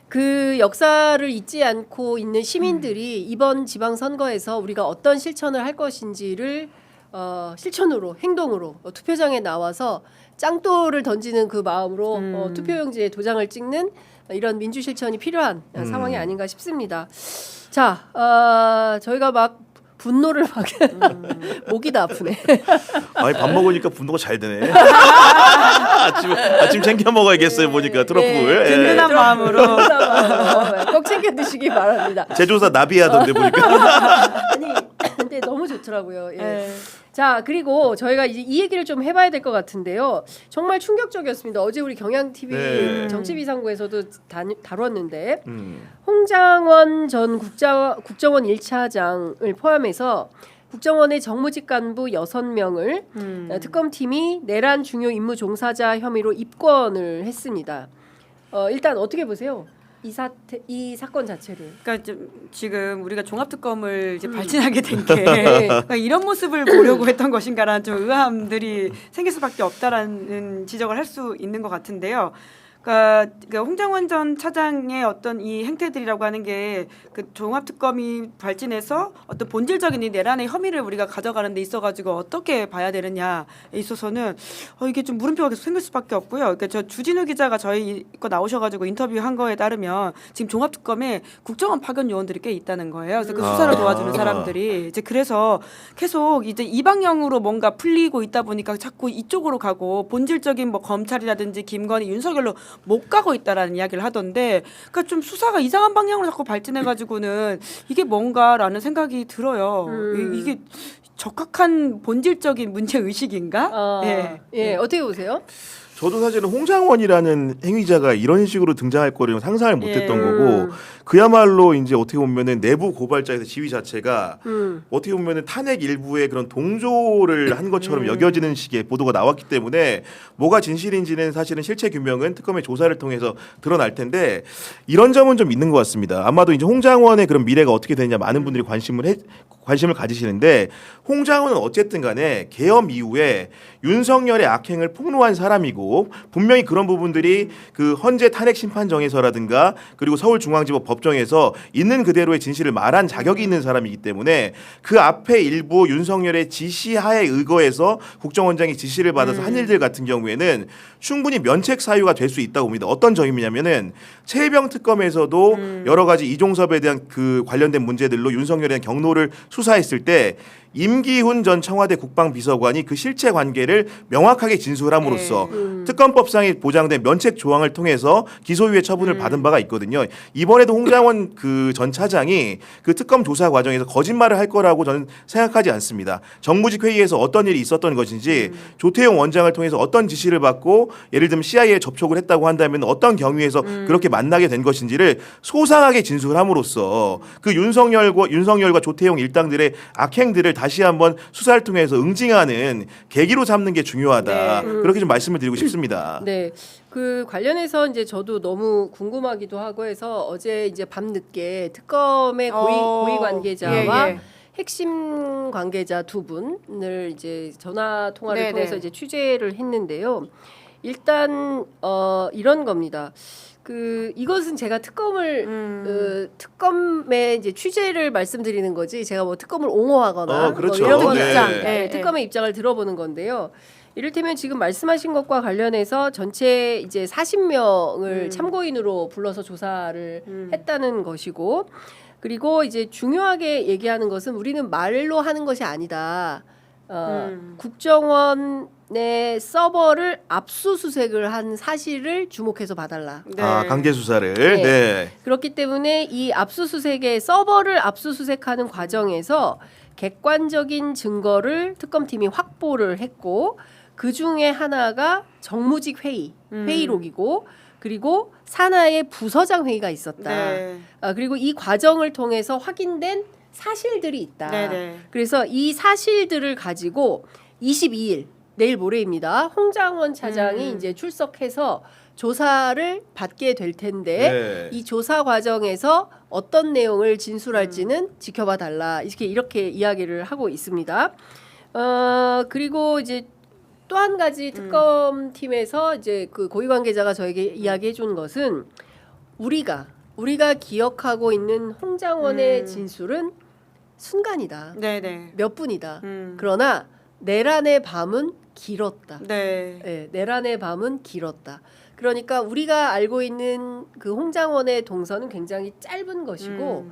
그 역사를 잊지 않고 있는 시민들이 이번 지방선거에서 우리가 어떤 실천을 할 것인지를 실천으로 행동으로 투표장에 나와서 짱돌을 던지는 그 마음으로 투표용지에 도장을 찍는 이런 민주 실천이 필요한 상황이 아닌가 싶습니다. 자, 저희가 막 분노를 막 목이 다 아프네. 아니 밥 먹으니까 분노가 잘 되네. 아침 챙겨 먹어야겠어요. 보니까 트러플. 네, 예. 든든한 마음으로. 꼭 챙겨 드시기 바랍니다. 제조사 나비하던데 보니까. 아니 근데 너무 좋더라고요. 예. 예. 자 그리고 저희가 이제 이 얘기를 좀 해봐야 될 것 같은데요. 정말 충격적이었습니다. 어제 우리 경향 TV 네. 정치비상구에서도 다뤘는데 홍장원 전 국정원 1차장을 포함해서 국정원의 정무직 간부 6명을 특검팀이 내란 중요 임무 종사자 혐의로 입건을 했습니다. 일단 어떻게 보세요? 이 사건 자체를. 그러니까 지금 우리가 종합특검을 이제 발진하게 된 게 그러니까 이런 모습을 보려고 했던 것인가라는 좀 의아함들이 생길 수밖에 없다라는 지적을 할 수 있는 것 같은데요. 그러니까 홍장원 전 차장의 어떤 이 행태들이라고 하는 게 그 종합특검이 발진해서 어떤 본질적인 이 내란의 혐의를 우리가 가져가는 데 있어가지고 어떻게 봐야 되느냐에 있어서는 이게 좀 물음표가 계속 생길 수밖에 없고요. 그러니까 저 주진우 기자가 저희 거 나오셔가지고 인터뷰한 거에 따르면 지금 종합특검에 국정원 파견 요원들이 꽤 있다는 거예요. 그래서 그 수사를 도와주는 사람들이 이제 그래서 계속 이제 이 방향으로 뭔가 풀리고 있다 보니까 자꾸 이쪽으로 가고 본질적인 뭐 검찰이라든지 김건희, 윤석열로 못 가고 있다라는 이야기를 하던데, 그러니까 좀 수사가 이상한 방향으로 자꾸 발전해가지고는 이게 뭔가라는 생각이 들어요. 이게 적합한 본질적인 문제 의식인가? 예, 어떻게 보세요? 저도 사실은 홍장원이라는 행위자가 이런 식으로 등장할 거를 상상을 못했던 예. 거고 그야말로 이제 어떻게 보면은 내부 고발자에서 지위 자체가 어떻게 보면은 탄핵 일부의 그런 동조를 한 것처럼 여겨지는 식의 보도가 나왔기 때문에 뭐가 진실인지는 사실은 실체 규명은 특검의 조사를 통해서 드러날 텐데 이런 점은 좀 있는 것 같습니다. 아마도 이제 홍장원의 그런 미래가 어떻게 되느냐 많은 분들이 관심을 가지시는데 홍장원은 어쨌든 간에 계엄 이후에 윤석열의 악행을 폭로한 사람이고 분명히 그런 부분들이 그 헌재 탄핵 심판정에서라든가 그리고 서울중앙지법 법정에서 있는 그대로의 진실을 말한 자격이 있는 사람이기 때문에 그 앞에 일부 윤석열의 지시하에 의거해서 국정원장이 지시를 받아서 한 일들 같은 경우에는 충분히 면책 사유가 될 수 있다고 봅니다. 어떤 점이냐면은 최혜병 특검에서도 여러 가지 이종섭에 대한 그 관련된 문제들로 윤석열에 대한 경로를 수사했을 때 임기훈 전 청와대 국방비서관이 그 실체 관계를 명확하게 진술함으로써 특검법상에 보장된 면책 조항을 통해서 기소유예 처분을 받은 바가 있거든요. 이번에도 홍장원 그 전 차장이 그 특검 조사 과정에서 거짓말을 할 거라고 저는 생각하지 않습니다. 정무직 회의에서 어떤 일이 있었던 것인지 조태용 원장을 통해서 어떤 지시를 받고 예를 들면 CIA에 접촉을 했다고 한다면 어떤 경위에서 그렇게 만나게 된 것인지를 소상하게 진술함으로써 그 윤석열과 조태용 일당들의 악행들을 다시 한번 수사를 통해서 응징하는 계기로 삼는 게 중요하다. 그렇게 좀 말씀을 드리고 싶습니다. 네. 그 관련해서 이제 저도 너무 궁금하기도 하고 해서 어제 이제 밤늦게 특검의 고위 관계자와 핵심 관계자 두 분을 이제 전화 통화를 네네. 통해서 이제 취재를 했는데요. 일단 이런 겁니다. 이것은 제가 특검의 이제 취재를 말씀드리는 거지 제가 뭐 특검을 옹호하거나 그렇죠. 뭐 이런 건 네. 입장, 네. 특검의 입장을 들어보는 건데요. 이를테면 지금 말씀하신 것과 관련해서 전체 이제 40명을 참고인으로 불러서 조사를 했다는 것이고, 그리고 이제 중요하게 얘기하는 것은 우리는 말로 하는 것이 아니다. 국정원의 서버를 압수수색을 한 사실을 주목해서 봐달라. 네. 강제 수사를. 네. 네. 그렇기 때문에 이 압수수색의 서버를 압수수색하는 과정에서 객관적인 증거를 특검팀이 확보를 했고, 그 중에 하나가 정무직 회의록이고, 그리고 산하의 부서장 회의가 있었다. 네. 그리고 이 과정을 통해서 확인된 사실들이 있다. 네네. 그래서 이 사실들을 가지고 22일 내일 모레입니다. 홍장원 차장이 이제 출석해서 조사를 받게 될 텐데 네. 이 조사 과정에서 어떤 내용을 진술할지는 지켜봐 달라. 이렇게 이야기를 하고 있습니다. 그리고 이제 또 한 가지 특검팀에서 이제 그 고위 관계자가 저에게 이야기해 준 것은 우리가 기억하고 있는 홍장원의 진술은 순간이다. 네네. 몇 분이다. 그러나 내란의 밤은 길었다. 네. 네, 내란의 밤은 길었다. 그러니까 우리가 알고 있는 그 홍장원의 동선은 굉장히 짧은 것이고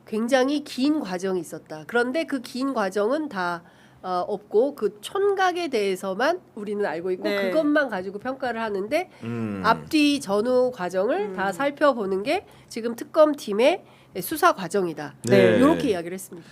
굉장히 긴 과정이 있었다. 그런데 그 긴 과정은 다 없고 그 촌각에 대해서만 우리는 알고 있고 네. 그것만 가지고 평가를 하는데 음. 앞뒤 전후 과정을 다 살펴보는 게 지금 특검팀의 수사 과정이다. 네. 이렇게 이야기를 했습니다.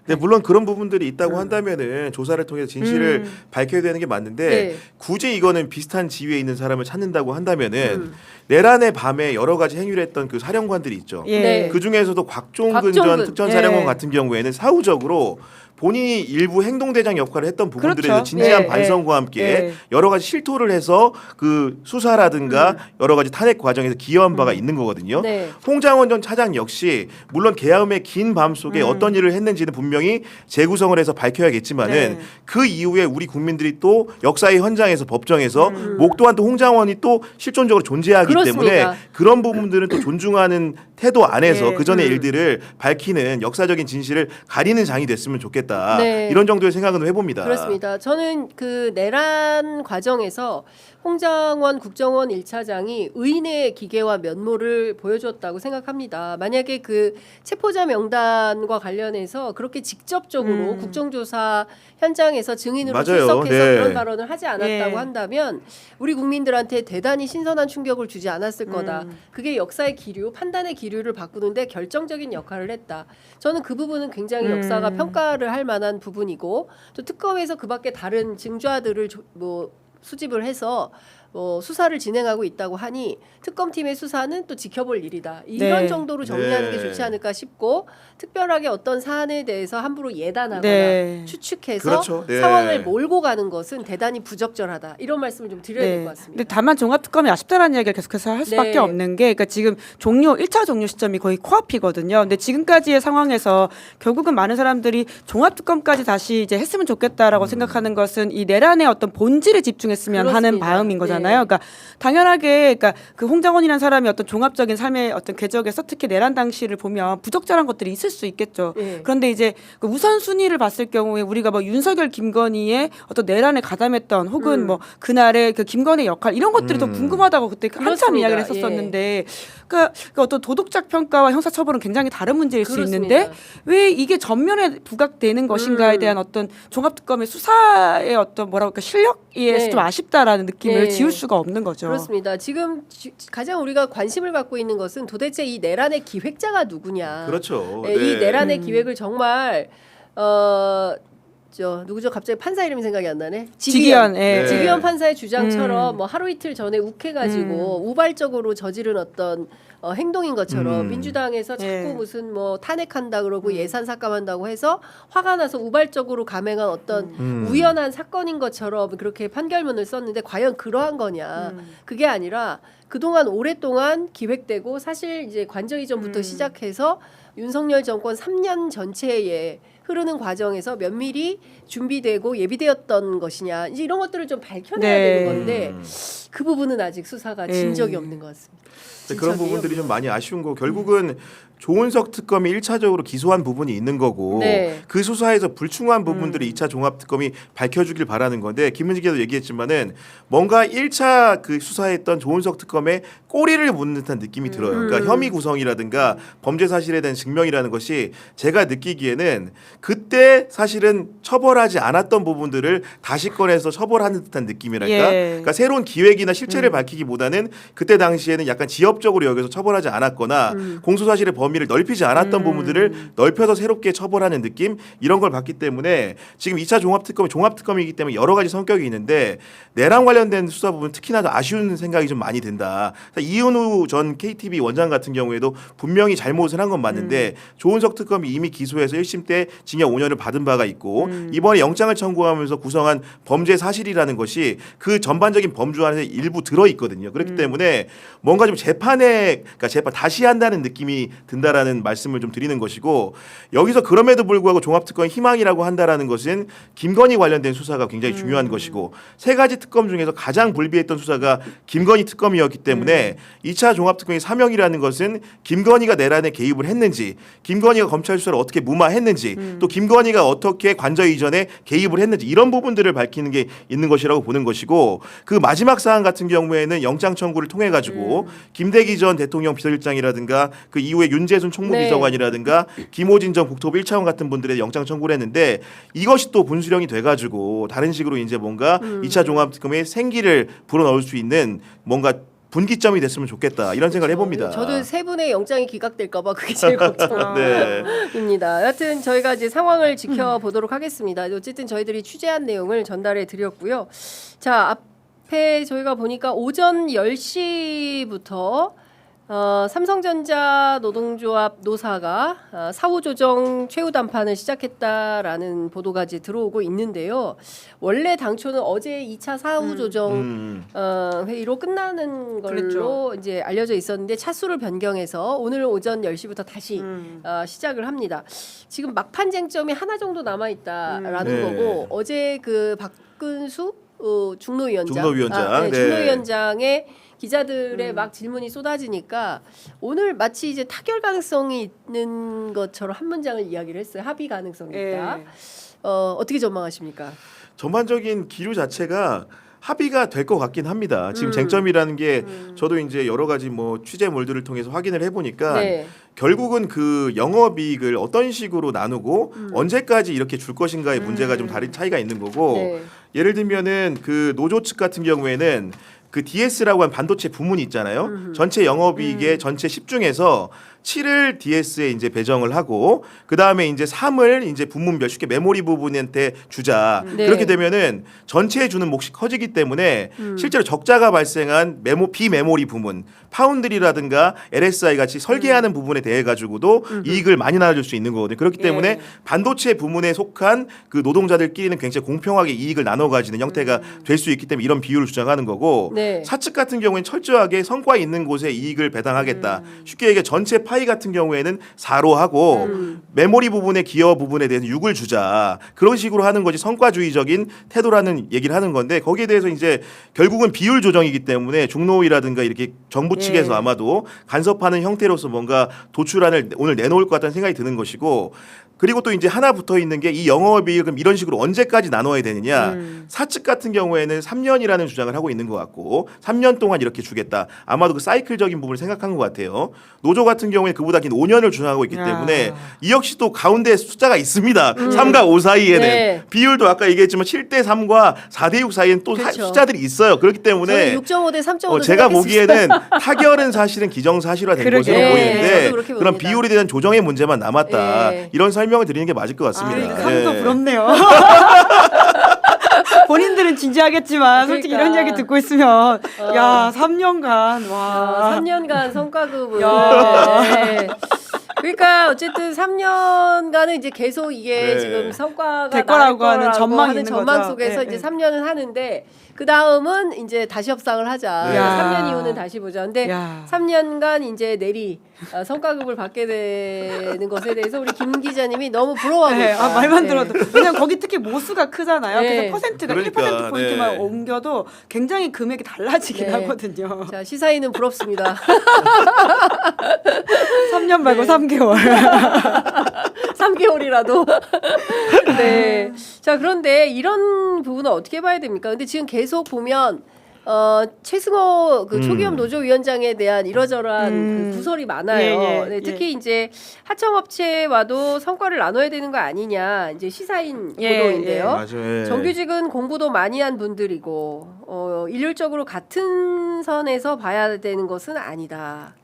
근데 물론 그런 부분들이 있다고 한다면은 조사를 통해서 진실을 밝혀야 되는 게 맞는데 네. 굳이 이거는 비슷한 지위에 있는 사람을 찾는다고 한다면은 내란의 밤에 여러 가지 행위를 했던 그 사령관들이 있죠. 예. 네. 그 중에서도 곽종근 전 곽종근. 특전사령관 예. 같은 경우에는 사후적으로 본인이 일부 행동대장 역할을 했던 부분들에 대해서 그렇죠. 진지한 네, 반성과 함께 네. 여러 가지 실토를 해서 그 수사라든가 여러 가지 탄핵 과정에서 기여한 바가 있는 거거든요. 네. 홍장원 전 차장 역시 물론 계엄의 긴 밤 속에 어떤 일을 했는지는 분명히 재구성을 해서 밝혀야겠지만은 네. 그 이후에 우리 국민들이 또 역사의 현장에서 법정에서 목도한 또 홍장원이 또 실존적으로 존재하기 그렇습니다. 때문에 그런 부분들은 또 존중하는 태도 안에서 예. 그 전의 일들을 밝히는 역사적인 진실을 가리는 장이 됐으면 좋겠다. 네. 이런 정도의 생각은 해봅니다. 그렇습니다. 저는 그 내란 과정에서 홍장원 국정원 1차장이 의인의 기계와 면모를 보여줬다고 생각합니다. 만약에 그 체포자 명단과 관련해서 그렇게 직접적으로 국정조사 현장에서 증인으로 맞아요. 출석해서 네. 그런 발언을 하지 않았다고 예. 한다면 우리 국민들한테 대단히 신선한 충격을 주지 않았을 거다. 그게 역사의 기류, 판단의 기류를 바꾸는데 결정적인 역할을 했다. 저는 그 부분은 굉장히 역사가 평가를 할 만한 부분이고 또 특검에서 그밖에 다른 증좌들을 수집을 해서 수사를 진행하고 있다고 하니 특검팀의 수사는 또 지켜볼 일이다. 이런 네. 정도로 정리하는 네. 게 좋지 않을까 싶고 특별하게 어떤 사안에 대해서 함부로 예단하거나 네. 추측해서 그렇죠. 네. 상황을 몰고 가는 것은 대단히 부적절하다. 이런 말씀을 좀 드려야 될 것 같습니다. 근데 다만 종합특검이 아쉽다라는 이야기를 계속해서 할 수밖에 네. 없는 게, 그러니까 지금 1차 종료 시점이 거의 코앞이거든요. 근데 지금까지의 상황에서 결국은 많은 사람들이 종합특검까지 다시 이제 했으면 좋겠다라고 생각하는 것은 이 내란의 어떤 본질에 집중했으면 하는 그렇습니다. 마음인 거잖아요. 네. 그러니까 당연하게, 그러니까 그 홍장원이라는 사람이 어떤 종합적인 삶의 어떤 궤적에서 특히 내란 당시를 보면 부적절한 것들이 있을 수 있겠죠. 네. 그런데 이제 그 우선순위를 봤을 경우에 우리가 뭐 윤석열, 김건희의 어떤 내란에 가담했던 혹은 뭐 그날의 그 김건희 역할 이런 것들이 더 궁금하다고 그때 한참 그렇습니다. 이야기를 했었었는데 그러니까 어떤 도덕적 평가와 형사처벌은 굉장히 다른 문제일 수 그렇습니다. 있는데 왜 이게 전면에 부각되는 것인가에 대한 어떤 종합특검의 수사의 어떤 뭐라 그럴까 실력에 네. 좀 아쉽다라는 느낌을 네. 지울 수가 없는 거죠. 그렇습니다. 지금 가장 우리가 관심을 갖고 있는 것은 도대체 이 내란의 기획자가 누구냐. 그렇죠. 네, 이 네. 내란의 기획을 정말 누구죠? 갑자기 판사 이름이 생각이 안 나네. 지기현, 예. 네. 지기현 판사의 주장처럼 뭐 하루 이틀 전에 욱해가지고 우발적으로 저지른 어떤 행동인 것처럼 민주당에서 자꾸 예. 무슨 뭐 탄핵한다 그러고 예산 삭감한다고 해서 화가 나서 우발적으로 감행한 어떤 우연한 사건인 것처럼 그렇게 판결문을 썼는데 과연 그러한 거냐? 그게 아니라 그동안 오랫동안 기획되고 사실 이제 관저 이전부터 시작해서 윤석열 정권 3년 전체에 흐르는 과정에서 면밀히 준비되고 예비되었던 것이냐 이제 이런 것들을 좀 밝혀내야 네. 되는 건데 그 부분은 아직 수사가 진 적이 없는 것 같습니다. 그런 진척이 부분들이 좀 없는 많이 아쉬운 거 결국은 조은석 특검이 1차적으로 기소한 부분이 있는 거고 네. 그 수사에서 불충한 부분들을 2차 종합 특검이 밝혀주길 바라는 건데 김은지 기자도 얘기했지만은 뭔가 1차 그 수사했던 조은석 특검의 꼬리를 묻는 듯한 느낌이 들어요. 그러니까 혐의 구성이라든가 범죄 사실에 대한 증명이라는 것이 제가 느끼기에는 그때 사실은 처벌하지 않았던 부분들을 다시 꺼내서 처벌하는 듯한 느낌이랄까. 예. 그러니까 새로운 기획이나 실체를 밝히기보다는 그때 당시에는 약간 지엽적으로 여기서 처벌하지 않았거나 공소 사실의 범위를 넓히지 않았던 부분들을 넓혀서 새롭게 처벌하는 느낌 이런 걸 봤기 때문에 지금 2차 종합특검이 종합특검이기 때문에 여러 가지 성격이 있는데 내랑 관련된 수사 부분 특히나 더 아쉬운 생각이 좀 많이 든다. 이은우 전 KTV 원장 같은 경우에도 분명히 잘못을 한 건 맞는데 조은석 특검이 이미 기소해서 1심 때 징역 5년을 받은 바가 있고 이번에 영장을 청구하면서 구성한 범죄 사실이라는 것이 그 전반적인 범주 안에 일부 들어 있거든요. 그렇기 때문에 뭔가 좀 그러니까 재판 다시 한다는 느낌이 든다라는 말씀을 좀 드리는 것이고 여기서 그럼에도 불구하고 종합특검 희망이라고 한다라는 것은 김건희 관련된 수사가 굉장히 중요한 것이고 세 가지 특검 중에서 가장 불비했던 수사가 김건희 특검이었기 때문에 2차 종합특검의 사명이라는 것은 김건희가 내란에 개입을 했는지 김건희가 검찰 수사를 어떻게 무마했는지 또 김건희가 어떻게 관저 이전에 개입을 했는지 이런 부분들을 밝히는 게 있는 것이라고 보는 것이고 그 마지막 사안 같은 경우에는 영장 청구를 통해 가지고 김대기 전 대통령 비서실장이라든가 그 이후에 윤재순 총무비서관이라든가 김호진 전 국토부 1차관 같은 분들의 영장 청구를 했는데 이것이 또 분수령이 돼가지고 다른 식으로 이제 뭔가 2차 종합특검의 생기를 불어넣을 수 있는 뭔가 분기점이 됐으면 좋겠다 이런 생각을 해봅니다. 저도 세 분의 영장이 기각될까봐 그게 제일 걱정입니다. 네. 여하튼 저희가 이제 상황을 지켜보도록 하겠습니다. 어쨌든 저희들이 취재한 내용을 전달해 드렸고요. 자, 앞에 저희가 보니까 오전 10시부터 삼성전자 노동조합 노사가 사후 조정 최후 담판을 시작했다라는 보도가 이제 들어오고 있는데요. 원래 당초는 어제 2차 사후 조정 회의로 끝나는 걸로 그랬죠. 이제 알려져 있었는데 차수를 변경해서 오늘 오전 10시부터 다시 시작을 합니다. 지금 막판 쟁점이 하나 정도 남아 있다라는 네. 거고 어제 그 박근수 중노위원장, 중노위원장. 네. 중노위원장의 기자들의 막 질문이 쏟아지니까 오늘 마치 이제 타결 가능성이 있는 것처럼 한 문장을 이야기를 했어요. 합의 가능성이 있다. 예. 어떻게 전망하십니까? 전반적인 기류 자체가 합의가 될 것 같긴 합니다. 지금 쟁점이라는 게 저도 이제 여러 가지 뭐 취재물들을 통해서 확인을 해보니까 네. 결국은 그 영업이익을 어떤 식으로 나누고 언제까지 이렇게 줄 것인가의 문제가 좀 다른 차이가 있는 거고 네. 예를 들면은 그 노조 측 같은 경우에는 그 DS라고 한 반도체 부문이 있잖아요. 전체 영업이익의 전체 10 중에서 7을 DS에 이제 배정을 하고 그 다음에 이제 3을 이제 부문별 쉽게 메모리 부분한테 주자. 네. 그렇게 되면은 전체에 주는 몫이 커지기 때문에 실제로 적자가 발생한 비메모리 부문, 파운드리라든가 LSI 같이 설계하는 부분에 대해 가지고도 이익을 많이 나눠줄 수 있는 거거든요. 그렇기 때문에 예. 반도체 부문에 속한 그 노동자들끼리는 굉장히 공평하게 이익을 나눠 가지는 형태가 될 수 있기 때문에 이런 비율을 주장하는 거고 네. 사측 같은 경우에는 철저하게 성과 있는 곳에 이익을 배당하겠다. 쉽게 얘기해 전체 파이 같은 경우에는 4로 하고 메모리 부분의 기여 부분에 대해서 6을 주자. 그런 식으로 하는 것이 성과주의적인 태도라는 얘기를 하는 건데 거기에 대해서 이제 결국은 비율 조정이기 때문에 중노위라든가 이렇게 정부 측에서 예. 아마도 간섭하는 형태로서 뭔가 도출안을 오늘 내놓을 것 같다는 생각이 드는 것이고 그리고 또 이제 하나 붙어 있는 게 이 영업이익을 그럼 이런 식으로 언제까지 나눠야 되느냐. 사측 같은 경우에는 3년이라는 주장을 하고 있는 것 같고 3년 동안 이렇게 주겠다. 아마도 그 사이클적인 부분을 생각한 것 같아요. 노조 같은 경우에 그보다 긴 5년을 주장하고 있기 때문에 이 역시 또 가운데 숫자가 있습니다. 3과 5 사이에는 네. 비율도 아까 얘기했지만 7대 3과 4대 6 사이에는 또 그렇죠. 숫자들이 있어요. 그렇기 때문에 6.5대 3.5대 제가 보기에는 타결은 사실은 기정사실화된 그러게요. 것으로 네, 보이는데 저도 그렇게 그런 봅니다. 비율에 대한 조정의 문제만 남았다. 네. 이런 설명을 드리는 게 맞을 것 같습니다. 삶도 부럽네요. 본인들은 진지하겠지만 솔직히 그러니까. 이런 이야기 듣고 있으면 야 3년간 와 3년간 성과급을 야. 네. 그러니까 어쨌든 3년간은 이제 계속 이게 네. 지금 성과가 될 거라고 나올 하는 전망이 하는 있는 전망 거죠. 속에서 네, 이제 네. 3년은 하는데 그 다음은 이제 다시 협상을 하자. 네. 야. 3년 이후는 다시 보자. 근데 야. 3년간 이제 내리 성과급을 받게 되는 것에 대해서 우리 김 기자님이 너무 부러워하고 네, 있다. 말만 네. 들어도 왜냐면 거기 특히 모수가 크잖아요. 네. 그래서 퍼센트가 그러니까, 1% 포인트만 네. 옮겨도 굉장히 금액이 달라지긴 네. 하거든요. 자, 시사인은 부럽습니다. 3년 말고 네. 3개월. 3개월이라도. 네. 자, 그런데 이런 부분은 어떻게 봐야 됩니까? 근데 지금 계속 보면 최승호 그 초기업 노조위원장에 대한 이러저러한 그 구설이 많아요. 예, 예, 네, 특히 이제 하청업체와도 성과를 나눠야 되는 거 아니냐. 이제 시사인 예, 보도인데요. 맞아요. 예. 정규직은 공부도 많이 한 분들이고 일률적으로 같은 선에서 봐야 되는 것은 아니다.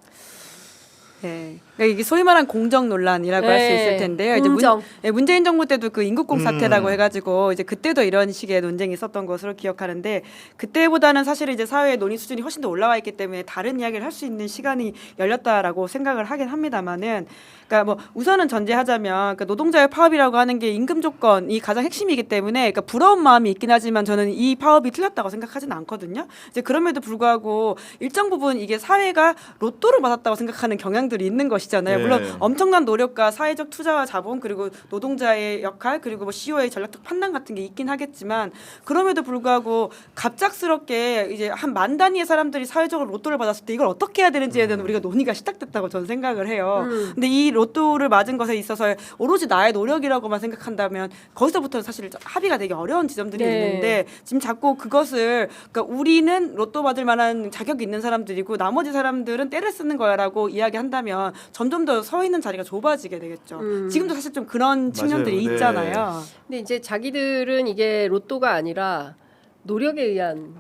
네. 그러니까 이게 소위 말한 공정 논란이라고 할 수 네. 있을 텐데요. 공정. 이제 문재인 정부 때도 그 임국공 사태라고 해가지고 이제 그때도 이런 식의 논쟁이 있었던 것으로 기억하는데 그때보다는 사실 이제 사회의 논의 수준이 훨씬 더 올라와 있기 때문에 다른 이야기를 할 수 있는 시간이 열렸다라고 생각을 하긴 합니다만은, 그러니까 뭐 우선은 전제하자면 그러니까 노동자의 파업이라고 하는 게 임금 조건이 가장 핵심이기 때문에 그러니까 부러운 마음이 있긴 하지만 저는 이 파업이 틀렸다고 생각하지는 않거든요. 이제 그럼에도 불구하고 일정 부분 이게 사회가 로또를 받았다고 생각하는 경향들이 있는 것이잖아요. 네. 물론 엄청난 노력과 사회적 투자와 자본 그리고 노동자의 역할 그리고 뭐 CEO의 전략적 판단 같은 게 있긴 하겠지만 그럼에도 불구하고 갑작스럽게 이제 한 만 단위의 사람들이 사회적으로 로또를 받았을 때 이걸 어떻게 해야 되는지에 대한 우리가 논의가 시작됐다고 저는 생각을 해요. 근데 이 로또를 맞은 것에 있어서 오로지 나의 노력이라고만 생각한다면 거기서부터 사실 합의가 되게 어려운 지점들이 네. 있는데 지금 자꾸 그것을 그러니까 우리는 로또 받을 만한 자격이 있는 사람들이고 나머지 사람들은 때를 쓰는 거야라고 이야기한다면 점점 더 서 있는 자리가 좁아지게 되겠죠. 지금도 사실 좀 그런 측면들이 네. 있잖아요. 근데 이제 자기들은 이게 로또가 아니라 노력에 의한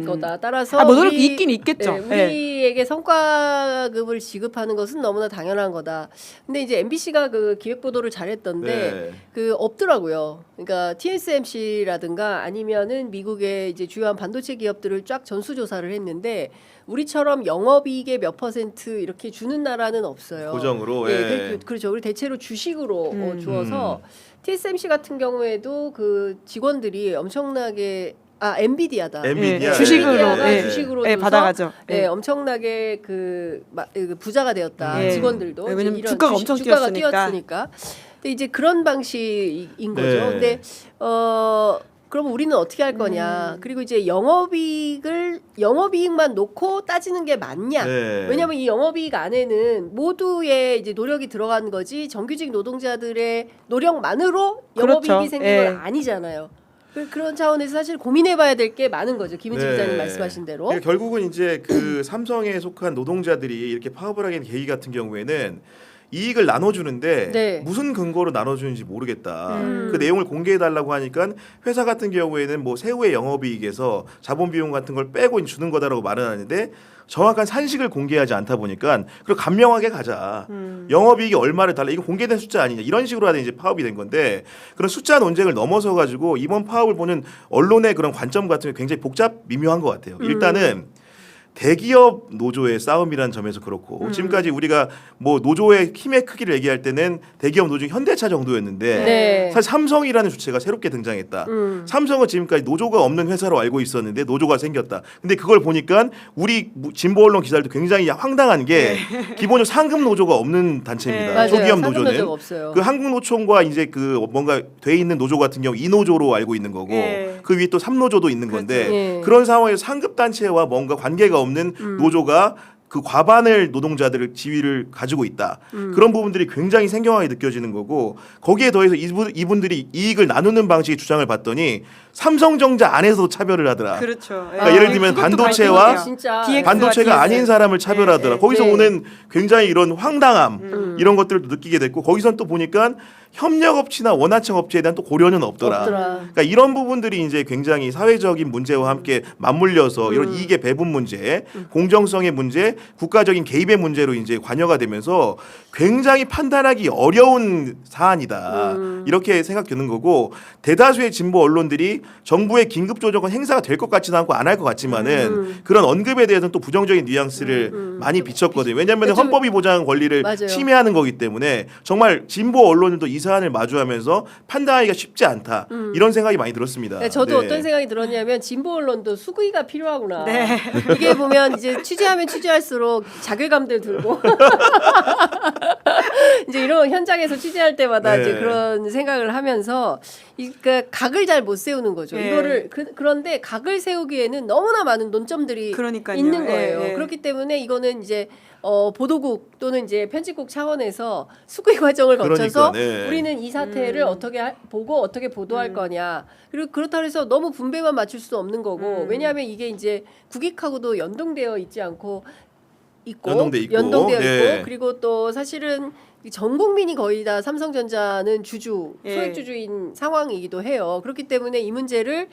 거다. 따라서 뭐 노력이 있긴 있겠죠. 네, 우리에게 성과급을 지급하는 것은 너무나 당연한 거다. 근데 이제 MBC가 그 기획 보도를 잘했던데 네. 그 없더라고요. 그러니까 TSMC라든가 아니면은 미국의 이제 주요한 반도체 기업들을 쫙 전수 조사를 했는데 우리처럼 영업이익의 몇 % 이렇게 주는 나라는 없어요. 고정으로. 예, 예. 그렇죠. 우리 대체로 주식으로 주어서 TSMC 같은 경우에도 그 직원들이 엄청나게 엔비디아다. 엔비디아. 주식으로, 엔비디아가 예. 주식으로 예, 줘서 받아가죠. 네, 엄청나게 그 부자가 되었다. 예. 직원들도 네, 왜냐면 이런 주가가 엄청 주가가 뛰었으니까. 뛰었으니까. 근데 이제 그런 방식인 거죠. 네. 근데 그럼 우리는 어떻게 할 거냐? 그리고 이제 영업이익만 놓고 따지는 게 맞냐? 네. 왜냐하면 이 영업이익 안에는 모두의 이제 노력이 들어간 거지 정규직 노동자들의 노력만으로 영업이익이 그렇죠. 생긴 예. 건 아니잖아요. 그런 차원에서 사실 고민해봐야 될 게 많은 거죠. 김은지 네. 기자님 말씀하신 대로. 그러니까 결국은 이제 그 삼성에 속한 노동자들이 이렇게 파업을 하게 된 계기 같은 경우에는 이익을 나눠주는데 네. 무슨 근거로 나눠주는지 모르겠다. 그 내용을 공개해달라고 하니까 회사 같은 경우에는 뭐 세후의 영업이익에서 자본 비용 같은 걸 빼고 주는 거다라고 말은 하는데 정확한 산식을 공개하지 않다 보니까 그리고 간명하게 가자. 영업이익이 얼마를 달라 이거 공개된 숫자 아니냐 이런 식으로 하다 이제 파업이 된 건데 그런 숫자 논쟁을 넘어서 가지고 이번 파업을 보는 언론의 그런 관점 같은 게 굉장히 복잡 미묘한 것 같아요. 일단은 대기업 노조의 싸움이라는 점에서 그렇고 지금까지 우리가 뭐 노조의 힘의 크기를 얘기할 때는 대기업 노조 현대차 정도였는데 네. 사실 삼성이라는 주체가 새롭게 등장했다. 삼성은 지금까지 노조가 없는 회사로 알고 있었는데 노조가 생겼다. 근데 그걸 보니까 우리 진보 언론 기자들도 굉장히 황당한 게 기본적으로 상급 노조가 없는 단체입니다. 네. 맞아요. 소기업 상급 노조는 노조가 없어요. 그 한국노총과 이제 그 뭔가 돼 있는 노조 같은 경우 이노조로 알고 있는 거고 예. 그 위에 또 삼노조도 있는 건데 예. 그런 상황에서 상급 단체와 뭔가 관계가 없는 노조가 그 과반을 노동자들을 지위를 가지고 있다. 그런 부분들이 굉장히 생경하게 느껴지는 거고 거기에 더해서 이분들이 이익을 나누는 방식의 주장을 봤더니 삼성전자 안에서도 차별을 하더라. 그렇죠. 그러니까 예를 들면 그것도 반도체와 발전이에요. 진짜 DX. 반도체가 DS. 아닌 사람을 차별하더라. 네, 거기서 네. 오는 굉장히 이런 황당함 이런 것들도 느끼게 됐고 거기선 또 보니까 협력업체나 원하청 업체에 대한 또 고려는 없더라. 없더라. 그러니까 이런 부분들이 이제 굉장히 사회적인 문제와 함께 맞물려서 이런 이익의 배분 문제, 공정성의 문제, 국가적인 개입의 문제로 이제 관여가 되면서 굉장히 판단하기 어려운 사안이다. 이렇게 생각되는 거고 대다수의 진보 언론들이 정부의 긴급 조정은 행사가 될 것 같지는 않고 안 할 것 같지만은 그런 언급에 대해서는 또 부정적인 뉘앙스를 많이 비쳤거든요. 왜냐하면 좀- 헌법이 보장한 권리를 맞아요. 침해하는 거기 때문에 정말 진보 언론들도 이 사안을 마주하면서 판단하기가 쉽지 않다. 이런 생각이 많이 들었습니다. 네, 저도 네. 어떤 생각이 들었냐면 진보 언론도 수구이가 필요하구나. 네. 이게 보면 이제 취재하면 취재할수록 자괴감들 들고 이제 이런 현장에서 취재할 때마다 네. 이제 그런 생각을 하면서 그러니까 각을 잘 못 세우는 거죠. 네. 이거를 그런데 각을 세우기에는 너무나 많은 논점들이 그러니까요. 있는 거예요. 예, 예. 그렇기 때문에 이거는 이제 보도국 또는 이제 편집국 차원에서 수구이 과정을 거쳐서 그러니까, 네. 우리는 이 사태를 어떻게 보고 어떻게 보도할 거냐. 그리고 그렇다고 해서 너무 분배만 맞출 수 없는 거고 왜냐하면 이게 이제 국익하고도 연동되어 있지 않고 있고 연동돼 있고, 네. 있고 그리고 또 사실은 전 국민이 거의 다 삼성전자는 주주 예. 소액주주인 상황이기도 해요. 그렇기 때문에 이 문제를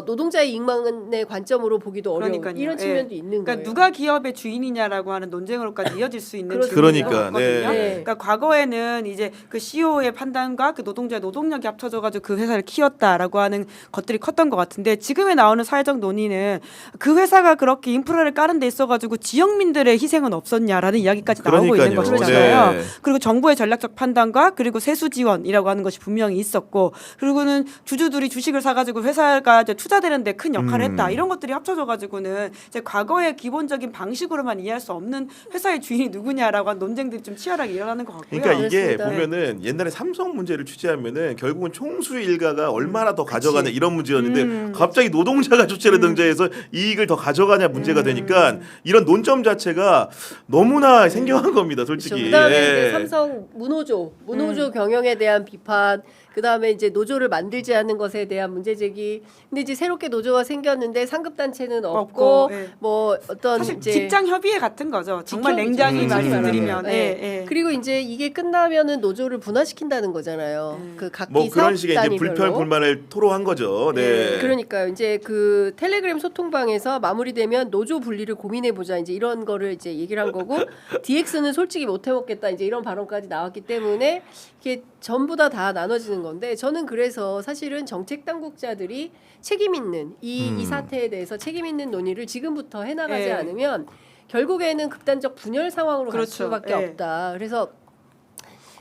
노동자의 이익만의 관점으로 보기도 어려운 그러니까요. 이런 예. 측면도 있는 그러니까 거예요. 누가 기업의 주인이냐라고 하는 논쟁으로까지 이어질 수 있는 그렇습니다. 질문이거든요. 그러니까, 네. 그러니까 과거에는 이제 그 CEO의 판단과 그 노동자의 노동력이 합쳐져가지고 그 회사를 키웠다라고 하는 것들이 컸던 것 같은데 지금에 나오는 사회적 논의는 그 회사가 그렇게 인프라를 까는 데 있어가지고 지역민들의 희생은 없었냐라는 이야기까지 나오고 있는 그러니까요. 것이잖아요. 네. 그리고 정부의 전략적 판단과 그리고 세수 지원이라고 하는 것이 분명히 있었고 그리고는 주주들이 주식을 사가지고 회사가 이제 투자되는데 큰 역할을 했다 이런 것들이 합쳐져가지고는 이제 과거의 기본적인 방식으로만 이해할 수 없는 회사의 주인이 누구냐라고 하는 논쟁들이 좀 치열하게 일어나는 것 같고요. 그러니까 이게 그렇습니다. 보면은 옛날에 삼성 문제를 취재하면은 결국은 총수 일가가 얼마나 더 가져가냐 이런 문제였는데 갑자기 노동자가 주체를 등장해서 이익을 더 가져가냐 문제가 되니까 이런 논점 자체가 너무나 생경한 겁니다, 솔직히. 그다음에 예. 이제 삼성 문호조 경영에 대한 비판, 그다음에 이제 노조를 만들지 않는 것에 대한 문제 제기. 근데 이제 새롭게 노조가 생겼는데 상급 단체는 없고, 없고, 예. 뭐 어떤 사실 이제 직장 협의회 같은 거죠. 정말 직협이죠. 냉정히 직접 말씀드리면. 네. 예, 예. 그리고 이제 이게 끝나면은 노조를 분화시킨다는 거잖아요. 그 각기 뭐 그런 식의 이제 사업단위별로. 불편 불만을 토로한 거죠. 네. 그러니까요. 이제 그 텔레그램 소통방에서 마무리되면 노조 분리를 고민해 보자. 이제 이런 거를 이제 얘기를 한 거고 DX는 솔직히 못 해먹겠다. 이제 이런 발언까지 나왔기 때문에 이게 전부 다 나눠지는 건데 저는 그래서 사실은 정책 당국자들이 책임 있는 이 사태에 대해서 책임 있는 논의를 지금부터 해나가지 예. 않으면 결국에는 극단적 분열 상황으로 갈 그렇죠. 수밖에 예. 없다. 그래서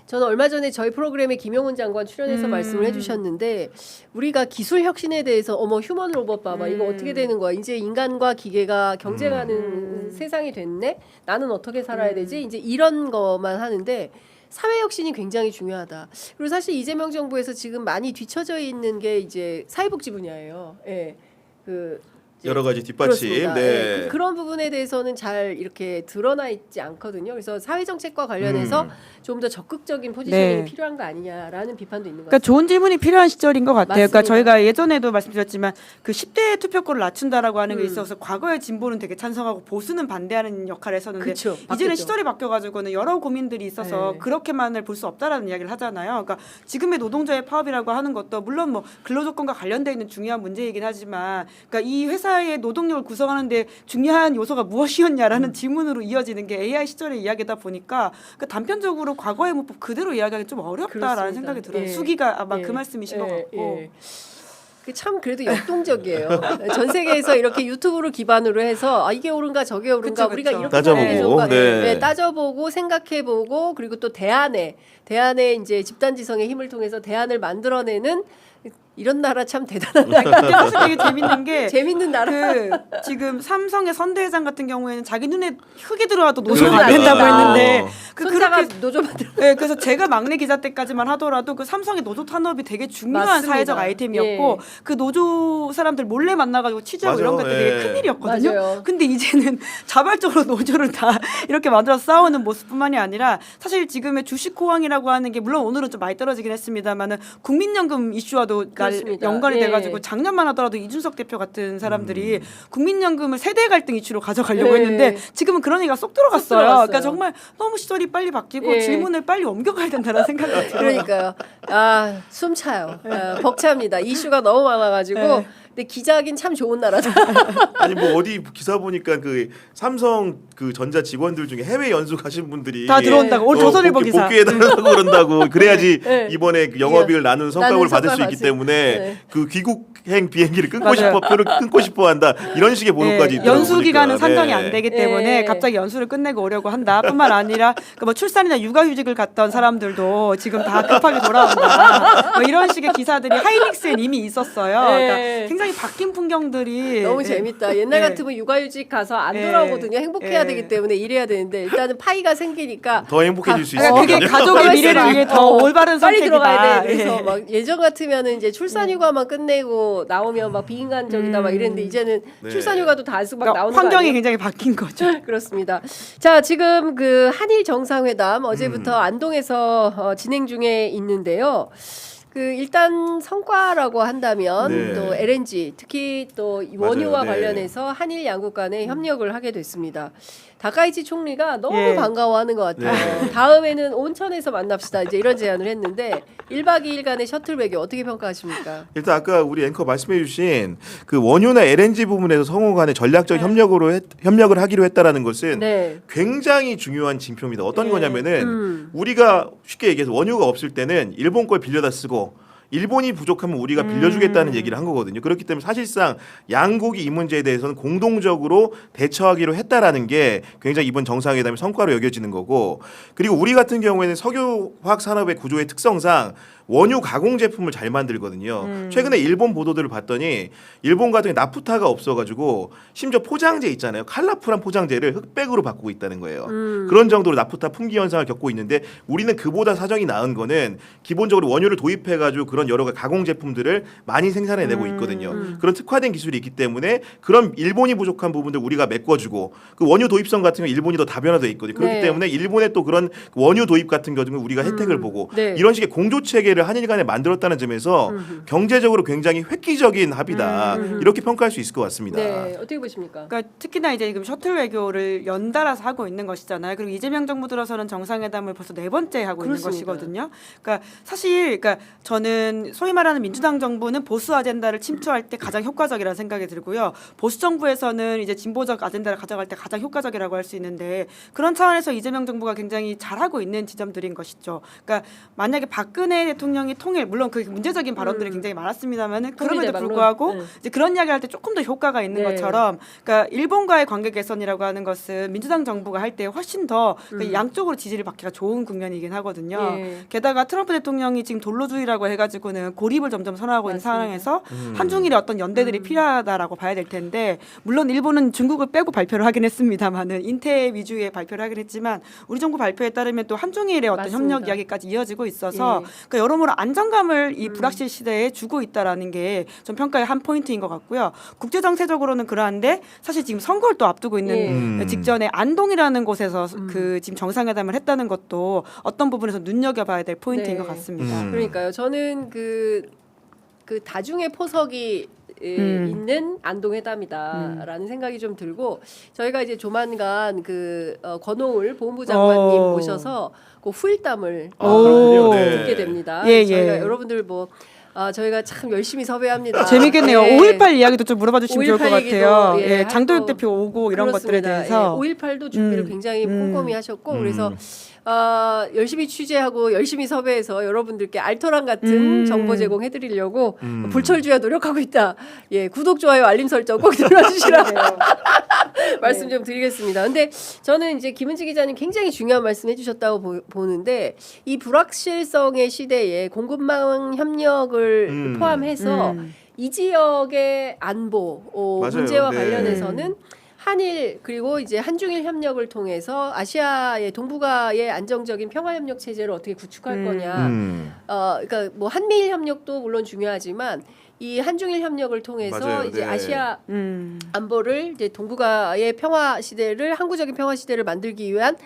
저는 얼마 전에 저희 프로그램에 김용훈 장관 출연해서 말씀을 해주셨는데 우리가 기술 혁신에 대해서 휴먼 로봇 봐봐 이거 어떻게 되는 거야 이제 인간과 기계가 경쟁하는 세상이 됐네 나는 어떻게 살아야 되지 이제 이런 것만 하는데 사회 혁신이 굉장히 중요하다. 그리고 사실 이재명 정부에서 지금 많이 뒤처져 있는 게 이제 사회복지 분야예요. 예, 그 여러 가지 뒷받침. 그렇습니다. 네. 예, 그런 부분에 대해서는 잘 이렇게 드러나 있지 않거든요. 그래서 사회 정책과 관련해서 좀 더 적극적인 포지셔닝이 네. 필요한 거 아니냐라는 비판도 있는 것 그러니까 같습니다. 좋은 질문이 필요한 시절인 것 같아요. 그러니까 맞습니다. 저희가 예전에도 말씀드렸지만 그 10대 투표권을 낮춘다라고 하는 게 있어서 과거의 진보는 되게 찬성하고 보수는 반대하는 역할을 했었는데 그쵸, 이제는 바뀌었죠. 시절이 바뀌어가지고는 여러 고민들이 있어서 네. 그렇게만을 볼 수 없다라는 이야기를 하잖아요. 그러니까 지금의 노동자의 파업이라고 하는 것도 물론 뭐 근로조건과 관련돼 있는 중요한 문제이긴 하지만 그러니까 이 회사의 노동력을 구성하는데 중요한 요소가 무엇이었냐라는 질문으로 이어지는 게 AI 시절의 이야기다 보니까 그 단편적으로 과거의 문법 그대로 이야기하기 좀 어렵다라는 그렇습니다. 생각이 들어요. 예. 수기가 아마 예. 그 말씀이신 것 예, 같고. 예. 그참 그래도 역동적이에요. 전 세계에서 이렇게 유튜브를 기반으로 해서 이게 옳은가 저게 옳은가 그쵸, 우리가 그쵸. 이렇게 따져보고, 살아야 되는가 네. 따져보고 생각해보고 그리고 또 대안에 이제 집단지성의 힘을 통해서 대안을 만들어내는 이런 나라 참 대단하다. 근데 사실 되게 재밌는 게 재밌는 나라. 그 지금 삼성의 선대회장 같은 경우에는 자기 눈에 흙이 들어와도 노조가 그러니까. 안 된다고 했는데 손자가 그렇게 노조 만들어. 네, 그래서 제가 막내 기자 때까지만 하더라도 그 삼성의 노조 탄압이 되게 중요한 맞습니다. 사회적 아이템이었고 예. 그 노조 사람들 몰래 만나가지고 취재하고 맞아, 이런 것들 되게 예. 큰일이었거든요. 맞아요. 근데 이제는 자발적으로 노조를 다 이렇게 만들어서 싸우는 모습뿐만이 아니라 사실 지금의 주식 호황이라고 하는 게 물론 오늘은 좀 많이 떨어지긴 했습니다만은 국민연금 이슈와도 그렇습니다. 연관이 예. 돼가지고 작년만 하더라도 이준석 대표 같은 사람들이 국민연금을 세대 갈등 이슈로 가져가려고 예. 했는데 지금은 그런 얘기가 쏙 들어갔어요. 들어갔어요. 그러니까 정말 너무 시절이 연설이 빨리 바뀌고 예. 질문을 빨리 옮겨가야 된다는 생각이 들어요. 그러니까요. 아, 숨차요. 벅찹니다. 이슈가 너무 많아가지고. 네. 근데 기자하긴 참 좋은 나라다. 아니 뭐 어디 기사 보니까 그 삼성 그 전자 직원들 중에 해외 연수 가신 분들이 다 들어온다고. 오늘 조선일보 기사. 복귀해달라고 그런다고 그래야지 네. 이번에 그 영업이익을 나누는 성과급을 받을 수 있기 때문에 네. 그 귀국행 비행기를 끊고 맞아요. 싶어 표를 끊고 싶어한다 이런 식의 보도까지 있더라고요. 연수 기간은 보니까. 산정이 네. 안 되기 네. 때문에 갑자기 연수를 끝내고 오려고 한다. 뿐만 아니라 그뭐 출산이나 육아휴직을 갔던 사람들도 지금 다 급하게 돌아온다. 뭐 이런 식의 기사들이 하이닉스엔 이미 있었어요. 네. 그러니까 굉장히 바뀐 풍경들이 너무 예. 재밌다. 옛날 네. 같으면 육아휴직 가서 안 네. 돌아오거든요. 행복해야 네. 되기 때문에 일해야 되는데 일단은 파이가 생기니까 더 행복해질 수 그러니까 있으니까. 그게 가족의 미래를 위해 더 올바른 빨리 선택이다. 들어가야 돼. 그래서 예. 막 예전 같으면은 이제 출산휴가만 끝내고 나오면 막 비인간적이다 막 이랬는데 이제는 네. 출산휴가도 다 안 쓰고 막 그러니까 나오는 거 환경이 아니에요? 굉장히 바뀐 거죠. 그렇습니다. 자, 지금 그 한일 정상회담 어제부터 음. 안동에서 진행 중에 있는데요. 그 일단 성과라고 한다면 네. 또 LNG 특히 또 원유와 맞아요. 네. 관련해서 한일 양국 간에 협력을 하게 됐습니다. 다카이치 총리가 너무 예. 반가워하는 것 같아요. 네. 다음에는 온천에서 만납시다. 이제 이런 제안을 했는데 1박 2일간의 셔틀 외교 어떻게 평가하십니까? 일단 아까 우리 앵커 말씀해주신 그 원유나 LNG 부분에서 성호 간의 전략적 네. 협력을 하기로 했다라는 것은 네. 굉장히 중요한 징표입니다. 어떤 네. 거냐면은 우리가 쉽게 얘기해서 원유가 없을 때는 일본 걸 빌려다 쓰고 일본이 부족하면 우리가 빌려주겠다는 얘기를 한 거거든요. 그렇기 때문에 사실상 양국이 이 문제에 대해서는 공동적으로 대처하기로 했다라는 게 굉장히 이번 정상회담의 성과로 여겨지는 거고, 그리고 우리 같은 경우에는 석유화학 산업의 구조의 특성상 원유 가공 제품을 잘 만들거든요. 최근에 일본 보도들을 봤더니 일본 같은 경우 나프타가 없어가지고 심지어 포장재 있잖아요. 칼라풀한 포장재를 흑백으로 바꾸고 있다는 거예요. 그런 정도로 나프타 품귀 현상을 겪고 있는데 우리는 그보다 사정이 나은 거는 기본적으로 원유를 도입해가지고 그런 여러 가지 가공 제품들을 많이 생산해내고 있거든요. 그런 특화된 기술이 있기 때문에 그런 일본이 부족한 부분들 우리가 메꿔주고 그 원유 도입성 같은 경우 일본이 더 다변화돼 있거든요. 그렇기 네. 때문에 일본의 또 그런 원유 도입 같은 경우는 우리가 혜택을 보고 네. 이런 식의 공조 체계를 한일 간에 만들었다는 점에서 경제적으로 굉장히 획기적인 합의다 이렇게 평가할 수 있을 것 같습니다. 네. 어떻게 보십니까? 그러니까 특히나 이제 지금 셔틀 외교를 연달아서 하고 있는 것이잖아요. 그리고 이재명 정부 들어서는 정상회담을 벌써 4번째 하고 그렇습니다. 있는 것이거든요. 그러니까 사실 그러니까 저는 소위 말하는 민주당 정부는 보수 아젠다를 침투할 때 가장 효과적이라는 생각이 들고요. 보수 정부에서는 이제 진보적 아젠다를 가져갈 때 가장 효과적이라고 할 수 있는데 그런 차원에서 이재명 정부가 굉장히 잘하고 있는 지점들인 것이죠. 그러니까 만약에 박근혜 대통령이 통일 물론 그 문제적인 발언들이 굉장히 많았습니다만은 그럼에도 통일대방론. 불구하고 네. 이제 그런 이야기를 할 때 조금 더 효과가 있는 네. 것처럼 그러니까 일본과의 관계 개선이라고 하는 것은 민주당 정부가 할 때 훨씬 더 그러니까 양쪽으로 지지를 받기가 좋은 국면이긴 하거든요. 예. 게다가 트럼프 대통령이 지금 돌로주의라고 해가지고는 고립을 점점 선호하고 있는 맞습니다. 상황에서 한중일의 어떤 연대들이 필요하다라고 봐야 될 텐데 물론 일본은 중국을 빼고 발표를 하긴 했습니다만은 인태 위주의 발표를 하긴 했지만 우리 정부 발표에 따르면 또 한중일의 어떤 맞습니다. 협력 이야기까지 이어지고 있어서 예. 그러니까 여러모로 안정감을 이 불확실 시대에 주고 있다라는 게 좀 평가의 한 포인트인 것 같고요. 국제 정세적으로는 그러한데 사실 지금 선거를 또 앞두고 있는 예. 직전에 안동이라는 곳에서 그 지금 정상회담을 했다는 것도 어떤 부분에서 눈여겨봐야 될 포인트인 네. 것 같습니다. 그러니까요. 저는 그 다중의 포석이 있는 안동회담이다라는 생각이 좀 들고 저희가 이제 조만간 그 권오을 보훈부 장관님 오. 모셔서 그 후일담을 그렇군요. 네. 듣게 됩니다. 예, 저희가 예. 여러분들 뭐 저희가 참 열심히 섭외합니다. 재밌겠네요. 예. 5.18 이야기도 좀 물어봐 주시면 좋을 것 5.18 얘기도, 같아요. 예, 예, 장도혁 하고 대표 오고 이런 것들에 그렇습니다. 대해서. 예, 5.18도 준비를 굉장히 꼼꼼히 하셨고 그래서 열심히 취재하고 열심히 섭외해서 여러분들께 알토란 같은 정보 제공해드리려고 불철주야 노력하고 있다. 예, 구독, 좋아요, 알림 설정 꼭 눌러주시라고 말씀 좀 드리겠습니다. 근데 저는 이제 김은지 기자님 굉장히 중요한 말씀 해주셨다고 보는데 이 불확실성의 시대에 공급망 협력을 포함해서 이 지역의 안보 맞아요. 문제와 네. 관련해서는 한일 그리고 이제 한중일 협력을 통해서 아시아의 동북아의 안정적인 평화 협력 체제를 어떻게 구축할 거냐. 그러니까 뭐 한미일 협력도 물론 중요하지만 이 한중일 협력을 통해서 맞아요. 이제 네. 아시아 안보를 이제 동북아의 평화 시대를 항구적인 평화 시대를 만들기 위한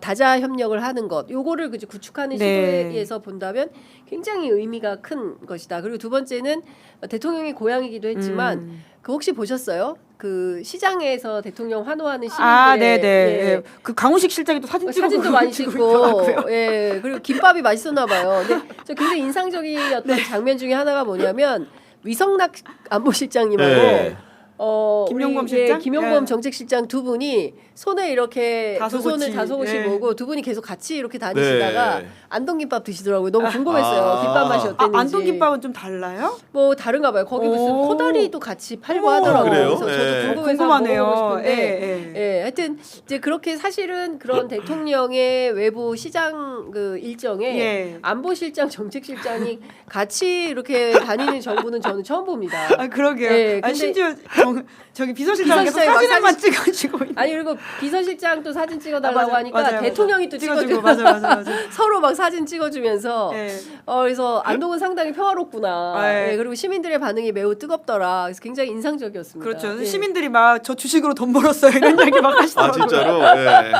다자 협력을 하는 것, 요거를 그저 구축하는 네. 시도에서 본다면 굉장히 의미가 큰 것이다. 그리고 두 번째는 대통령의 고향이기도 했지만 그 혹시 보셨어요? 그 시장에서 대통령 환호하는 시민들의 아, 네네. 예, 예. 그 강훈식 실장이 또 사진 찍고 사진도 많이 찍고 찍고, 있더라고요. 예, 그리고 김밥이 맛있었나 봐요. 근데 저 굉장히 인상적이었던 네. 장면 중에 하나가 뭐냐면 위성락 안보실장님하고 네. 김용범 우리, 실장? 김용범 예. 정책실장 두 분이 손에 이렇게 두 손을 다소곳이 예. 모으고 두 분이 계속 같이 이렇게 다니시다가 네. 안동김밥 드시더라고요. 너무 궁금했어요. 아. 김밥 맛이 어땠는지. 안동김밥은 좀 달라요? 뭐 다른가 봐요. 거기 무슨 오. 코다리도 같이 팔고 어머. 하더라고요. 그래요? 그래서 예. 저도 궁금해서 궁금하네요. 먹어보고 싶은데. 예, 예. 예, 하여튼 이제 그렇게 사실은 그런 대통령의 외부 시장 그 일정에 예. 안보실장, 정책실장이 같이 이렇게 다니는 정부는 저는 처음 봅니다. 아 그러게요. 예, 아니, 근데- 심지어 저기 비서실장께서 비서실장이 막 사진만 찍어주고 있는. 아니 그리고 비서실장도 사진 찍어달라고 아, 맞아, 하니까 맞아요, 대통령이 또 찍어주고 맞아. 서로 막 사진 찍어주면서 예. 그래서 안동은 상당히 평화롭구나. 아, 예. 예, 그리고 시민들의 반응이 매우 뜨겁더라. 그래서 굉장히 인상적이었습니다. 그렇죠. 예. 시민들이 막 저 주식으로 돈 벌었어요 이런 이야기 막 아 하시더라고요. 진짜로. 예.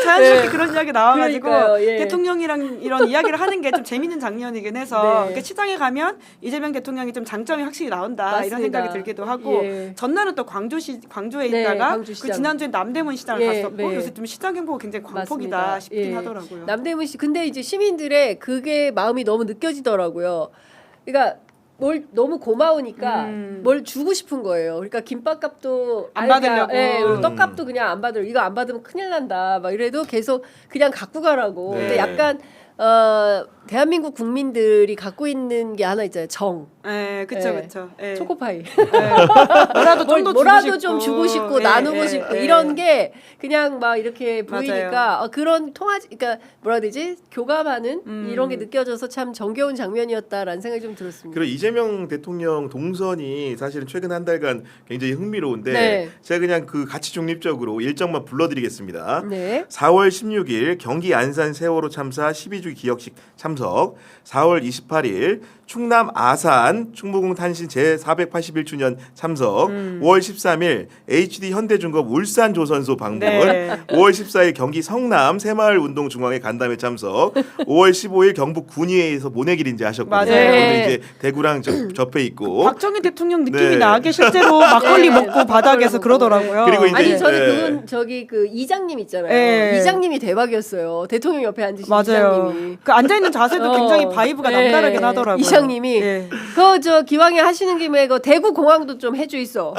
자연스럽게 예. 그런 이야기 나와가지고 그러니까요, 예. 대통령이랑 이런 이야기를 하는 게 좀 재밌는 장면이긴 해서 네. 그러니까 시장에 가면 이재명 대통령이 좀 장점이 확실히 나온다 이런 맞습니다. 생각이 들기도 하고 예. 전날은 또 광주에 네, 있다가 광주시장. 그 지난주에 남대문 시장을 예, 갔었고 네. 요새 좀 시장 행보가 굉장히 광폭이다 맞습니다. 싶긴 예. 하더라고요. 남대문 씨 근데 이제 시민들의 그게 마음이 너무 느껴지더라고요. 그러니까 뭘 너무 고마우니까 뭘 주고 싶은 거예요. 그러니까 김밥값도 안 받으려고. 그리고 떡값도 그냥 안 받으려. 이거 안 받으면 큰일 난다. 막 이래도 계속 그냥 갖고 가라고. 네. 근데 약간 대한민국 국민들이 갖고 있는 게 하나 있잖아요. 정, 예, 그렇죠, 예. 그렇죠. 예. 초코파이. 뭐라도 좀 더 뭐라도 좀 주고 싶고 예, 나누고 예, 싶고 예. 이런 게 그냥 막 이렇게 보이니까 맞아요. 그런 그러니까 뭐라 해야 되지 교감하는 이런 게 느껴져서 참 정겨운 장면이었다라는 생각이 좀 들었습니다. 그리고 이재명 대통령 동선이 사실은 최근 한 달간 굉장히 흥미로운데 네. 제가 그냥 그 가치 중립적으로 일정만 불러드리겠습니다. 네. 4월 16일 경기 안산 세월호 참사 12주 기억식 참석, 4월 28일 충남 아산 충무공 탄신 제481주년 참석, 5월 13일 HD 현대중공업 울산 조선소 방문, 네. 5월 14일 경기 성남 새마을운동중앙회 간담회 참석, 5월 15일 경북 군위에서 모내길인지 하셨거든요. 맞아요. 네. 오늘 이제 대구랑 접해 있고 박정희 대통령 느낌이 네. 나게 실제로 막걸리 네. 먹고 바닥에서 먹고, 그러더라고요. 그리고 이제 아니 저는 예. 그분 저기 그 이장님 있잖아요. 예. 이장님이 대박이었어요. 대통령 옆에 앉으신 맞아요. 이장님이. 그 앉아 있는 자세도 굉장히 바이브가 예. 남다르긴 하더라고요. 이장님이 예. 그 저 기왕에 하시는 김에 그 대구 공항도 좀 해주 있어.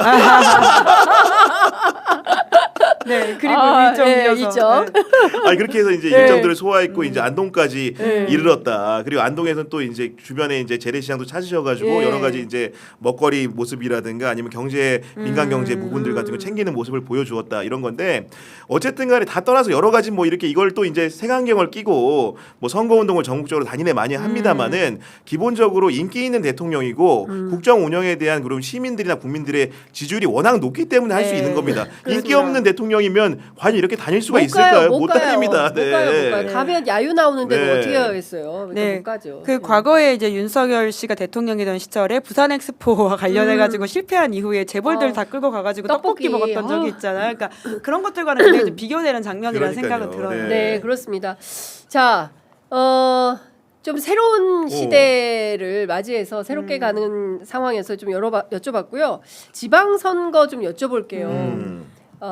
네, 그리고 예, 일정이어서. 일정. 네. 아니 그렇게 해서 이제 네. 일정들을 소화했고 이제 안동까지 네. 이르렀다. 그리고 안동에서는 또 이제 주변에 이제 재래시장도 찾으셔가지고 예. 여러 가지 이제 먹거리 모습이라든가 아니면 경제 민간 경제 부분들 같은 거 챙기는 모습을 보여주었다 이런 건데 어쨌든간에 다 떠나서 여러 가지 뭐 이렇게 이걸 또 이제 색안경을 끼고 뭐 선거 운동을 전국적으로 다니네 많이 합니다만은 기본적으로 인기 있는 대통령이고 국정 운영에 대한 그런 시민들이나 국민들의 지지율이 워낙 높기 때문에 할 수 네. 있는 겁니다. 인기 그렇습니다. 없는 대통령이면 과연 이렇게 다닐 수가 못 있을까요? 가요, 못 가요. 다닙니다. 못 가요, 못 가요. 네. 가면 야유 나오는데도 네. 어떻게 하겠어요. 그러니까 네. 못 가죠. 그 과거에 이제 윤석열 씨가 대통령이던 시절에 부산 엑스포와 관련해 가지고 실패한 이후에 재벌들 다 끌고 가가지고 떡볶이 떡볶이. 먹었던 적이 있잖아요. 그러니까 그런 것들과는 굉장히 좀 비교되는 장면이라는 그러니까요. 생각은 들어요. 네, 그렇습니다. 자, 좀 새로운 시대를 맞이해서 새롭게 가는 상황에서 좀 여쭤봤고요. 지방선거 좀 여쭤볼게요.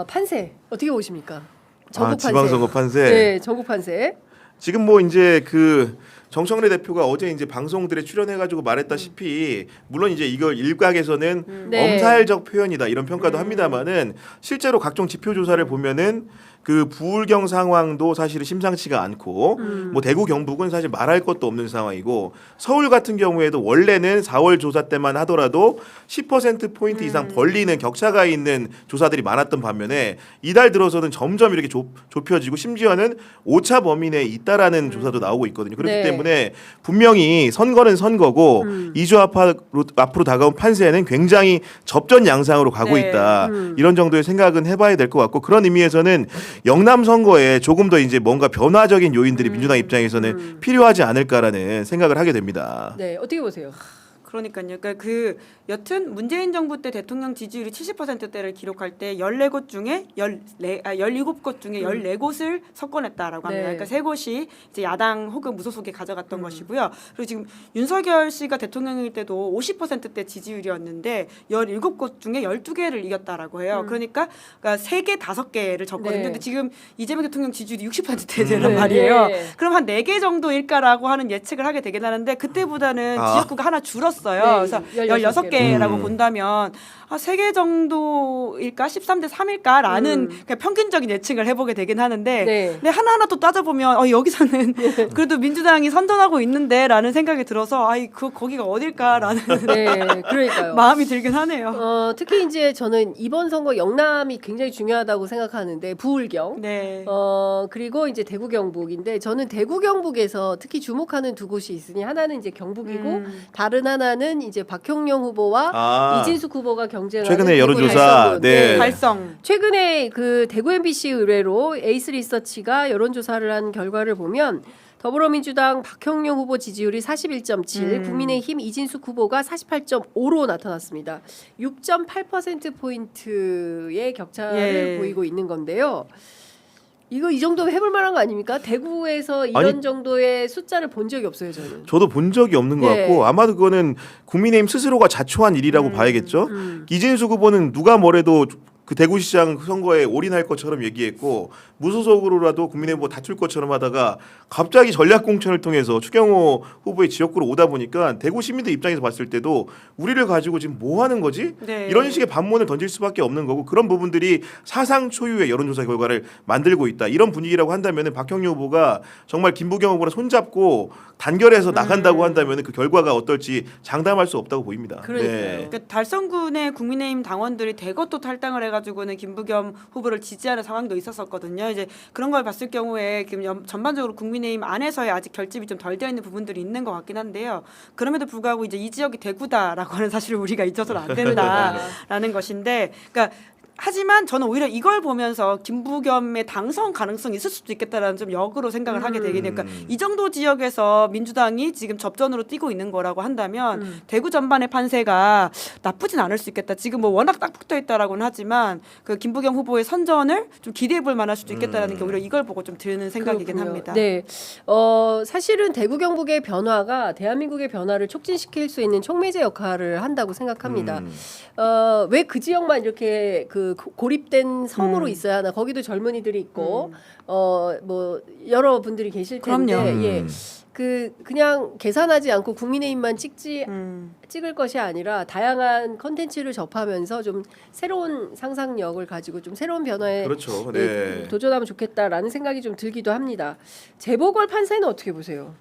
판세 어떻게 보십니까? 전국 판세. 지방선거 판세. 네, 전국 판세. 지금 뭐 이제 그 정청래 대표가 어제 이제 방송들에 출연해가지고 말했다시피 물론 이제 이걸 일각에서는 네. 엄살적 표현이다 이런 평가도 합니다만은 실제로 각종 지표 조사를 보면은 그 부울경 상황도 사실은 심상치가 않고 뭐 대구 경북은 사실 말할 것도 없는 상황이고 서울 같은 경우에도 원래는 4월 조사 때만 하더라도 10% 포인트 이상 벌리는 격차가 있는 조사들이 많았던 반면에 이달 들어서는 점점 이렇게 좁혀지고 심지어는 오차 범위 내에 있다라는 조사도 나오고 있거든요. 그렇기 네. 때문에 분명히 선거는 선거고 2주 앞으로 다가온 판세는 굉장히 접전 양상으로 가고 네. 있다. 이런 정도의 생각은 해봐야 될 것 같고 그런 의미에서는 영남 선거에 조금 더 이제 뭔가 변화적인 요인들이 민주당 입장에서는 필요하지 않을까라는 생각을 하게 됩니다. 네, 어떻게 보세요? 그러니까요. 그러니까 여튼 문재인 정부 때 대통령 지지율이 70%대를 기록할 때 14곳 중에 17곳 중에 14곳을 석권했다라고 합니다. 네. 그러니까 3곳이 이제 야당 혹은 무소속이 가져갔던 것이고요. 그리고 지금 윤석열 씨가 대통령일 때도 50%대 지지율이었는데 17곳 중에 12개를 이겼다라고 해요. 그러니까 3개, 5개를 졌거든요. 네. 근데 지금 이재명 대통령 지지율이 60%대란 네. 말이에요. 네. 그럼 한 4개 정도일까라고 하는 예측을 하게 되긴 하는데 그때보다는 지역구가 하나 줄었어요. 네, 그래서 16개라고 음. 본다면 3개 정도일까? 13대 3일까라는 그냥 평균적인 예측을 해보게 되긴 하는데 네. 근데 하나하나 또 따져보면 여기서는 그래도 민주당이 선전하고 있는데라는 생각이 들어서 거기가 어딜까라는 네, 그러니까요. 마음이 들긴 하네요. 특히 이제 저는 이번 선거 영남이 굉장히 중요하다고 생각하는데 부울경. 네. 그리고 이제 대구 경북인데 저는 대구 경북에서 특히 주목하는 두 곳이 있으니 하나는 이제 경북이고 다른 하나는 이제 박형룡 후보와 이진숙 후보가 경쟁하는 최근에 대구 여론조사, 달성군. 네. 달성. 최근에 그 대구 MBC 의뢰로 에이스 리서치가 여론조사를 한 결과를 보면 더불어민주당 박형룡 후보 지지율이 41.7, 국민의힘 이진숙 후보가 48.5로 나타났습니다. 6.8% 포인트의 격차를 보이고 있는 건데요. 이거 이 정도면 해볼 만한 거 아닙니까? 대구에서 이런 정도의 숫자를 본 적이 없어요, 저는. 저도 본 적이 없는 것 네. 같고 아마도 그거는 국민의힘 스스로가 자초한 일이라고 봐야겠죠. 이진숙 후보는 누가 뭐래도 그 대구시장 선거에 올인할 것처럼 얘기했고 무소속으로라도 국민의힘 후보 다툴 것처럼 하다가 갑자기 전략공천을 통해서 추경호 후보의 지역구로 오다 보니까 대구 시민들 입장에서 봤을 때도 우리를 가지고 지금 뭐 하는 거지? 네. 이런 식의 반문을 던질 수밖에 없는 거고 그런 부분들이 사상 초유의 여론조사 결과를 만들고 있다. 이런 분위기라고 한다면 박형룡 후보가 정말 김부겸 후보랑 손잡고 단결해서 나간다고 한다면 그 결과가 어떨지 장담할 수 없다고 보입니다. 그러니까요. 그러니까 달성군의 국민의힘 당원들이 대거 또 탈당을 해가지고는 김부겸 후보를 지지하는 상황도 있었었거든요. 이제 그런 걸 봤을 경우에 지금 전반적으로 국민의힘 안에서의 아직 결집이 좀 덜 되어 있는 부분들이 있는 것 같긴 한데요. 그럼에도 불구하고 이제 이 지역이 대구다라고 하는 사실을 우리가 잊어서는 안 된다라는 것인데, 그러니까. 하지만 저는 오히려 이걸 보면서 김부겸의 당선 가능성이 있을 수도 있겠다라는 좀 역으로 생각을 하게 되긴 해요. 그러니까 이 정도 지역에서 민주당이 지금 접전으로 뛰고 있는 거라고 한다면 대구 전반의 판세가 나쁘진 않을 수 있겠다. 지금 뭐 워낙 딱 붙어 있다라고는 하지만 그 김부겸 후보의 선전을 좀 기대해 볼 만할 수도 있겠다라는 게 오히려 이걸 보고 좀 드는 생각이긴 그렇군요. 합니다. 네, 사실은 대구 경북의 변화가 대한민국의 변화를 촉진시킬 수 있는 촉매제 역할을 한다고 생각합니다. 왜 그 지역만 이렇게 그 고립된 섬으로 있어야 하나? 거기도 젊은이들이 있고 뭐 여러 분들이 계실 텐데, 그럼요. 예, 그냥 계산하지 않고 국민의힘만 찍을 것이 아니라 다양한 컨텐츠를 접하면서 좀 새로운 상상력을 가지고 좀 새로운 변화에 그렇죠. 예, 네. 도전하면 좋겠다라는 생각이 좀 들기도 합니다. 재보궐 판세는 어떻게 보세요?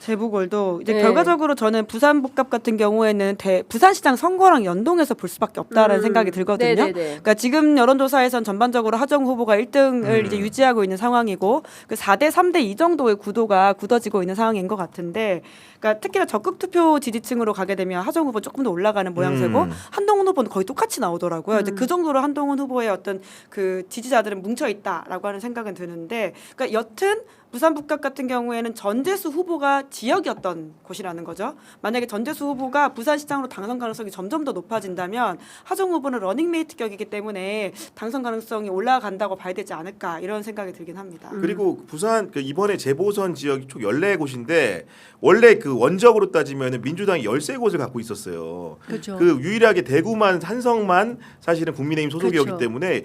재보궐도 이제 네. 결과적으로 저는 부산 복합 같은 경우에는 부산시장 선거랑 연동해서 볼 수밖에 없다라는 생각이 들거든요. 네네네. 그러니까 지금 여론조사에선 전반적으로 하정우 후보가 1등을 이제 유지하고 있는 상황이고 그 4대 3대 2 정도의 구도가 굳어지고 있는 상황인 것 같은데, 그러니까 특히나 적극 투표 지지층으로 가게 되면 하정우 후보 조금 더 올라가는 모양새고 한동훈 후보는 거의 똑같이 나오더라고요. 이제 그 정도로 한동훈 후보의 어떤 그 지지자들은 뭉쳐 있다라고 하는 생각은 드는데, 그러니까 여튼 부산 북각 같은 경우에는 전재수 후보가 지역이었던 곳이라는 거죠. 만약에 전재수 후보가 부산시장으로 당선 가능성이 점점 더 높아진다면 하정우 후보는 러닝메이트 격이기 때문에 당선 가능성이 올라간다고 봐야 되지 않을까 이런 생각이 들긴 합니다. 그리고 부산 이번에 재보선 지역이 총 14곳인데 원래 그 원적으로 따지면 민주당이 13곳을 갖고 있었어요. 그렇죠. 그 유일하게 대구만 한성만 사실은 국민의힘 소속이었기 그렇죠. 때문에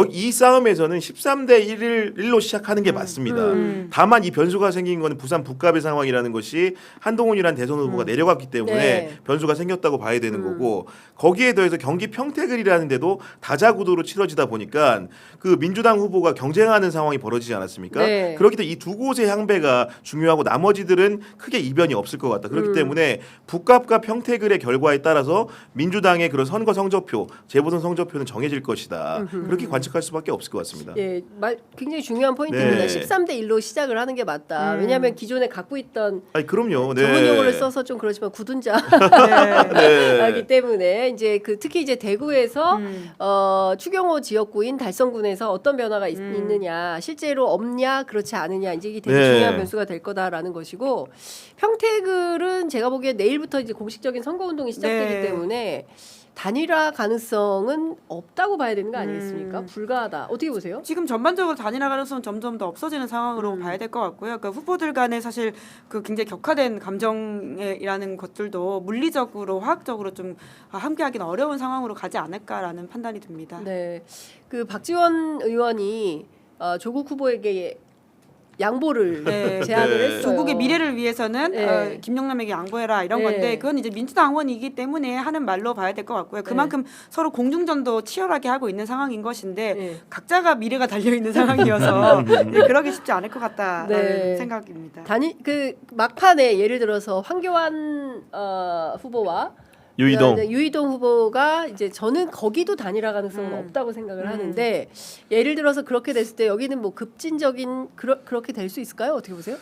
이 싸움에서는 13대 1로 시작하는 게 맞습니다. 다만 이 변수가 생긴 건 부산 북갑의 상황이라는 것이 한동훈이라는 대선 후보가 내려갔기 때문에 네. 변수가 생겼다고 봐야 되는 거고, 거기에 더해서 경기 평택을이라는 데도 다자구도로 치러지다 보니까 그 민주당 후보가 경쟁하는 상황이 벌어지지 않았습니까? 네. 그렇기 때문에 이 두 곳의 향배가 중요하고 나머지들은 크게 이변이 없을 것 같다. 그렇기 때문에 북갑과 평택을의 결과에 따라서 민주당의 그런 선거 성적표, 재보선 성적표는 정해질 것이다. 그렇게 관측할 수밖에 없을 것 같습니다. 예, 굉장히 중요한 포인트입니다. 네. 13대 1로 시작을 하는 게 맞다. 왜냐하면 기존에 갖고 있던 약간 아니 그럼요. 네. 전문 용어를 써서 좀 그렇지만 굳은 네. 자이기 때문에 이제 그 특히 이제 대구에서 추경호 지역구인 달성군에서 어떤 변화가 있느냐, 실제로 없냐, 그렇지 않느냐, 이제 이게 되게 네. 중요한 변수가 될 거다라는 것이고, 평택을은 제가 보기에 내일부터 이제 공식적인 선거 운동이 시작되기 네. 때문에 단일화 가능성은 없다고 봐야 되는 거 아니겠습니까? 불가하다. 어떻게 보세요? 지금 전반적으로 단일화 가능성은 점점 더 없어지는 상황으로 봐야 될 것 같고요. 그러니까 후보들 간에 사실 그 굉장히 격화된 감정이라는 것들도 물리적으로 화학적으로 좀 함께하기는 어려운 상황으로 가지 않을까라는 판단이 듭니다. 네, 그 박지원 의원이 조국 후보에게 양보를 네. 제안을 네. 했어요. 조국의 미래를 위해서는 네. 김용남에게 양보해라 이런 네. 건데 그건 이제 민주당원이기 때문에 하는 말로 봐야 될 것 같고요. 그만큼 서로 공중전도 치열하게 하고 있는 상황인 것인데 네. 각자가 미래가 달려 있는 상황이어서 그러기 쉽지 않을 것 같다라는 네. 생각입니다. 그 막판에 예를 들어서 황교안 후보와 유이동. 유이동 후보가 이제 저는 거기도 단일화 가능성은 없다고 생각을 하는데, 예를 들어서 그렇게 됐을 때 여기는 뭐 급진적인 그렇게 될 수 있을까요? 어떻게 보세요?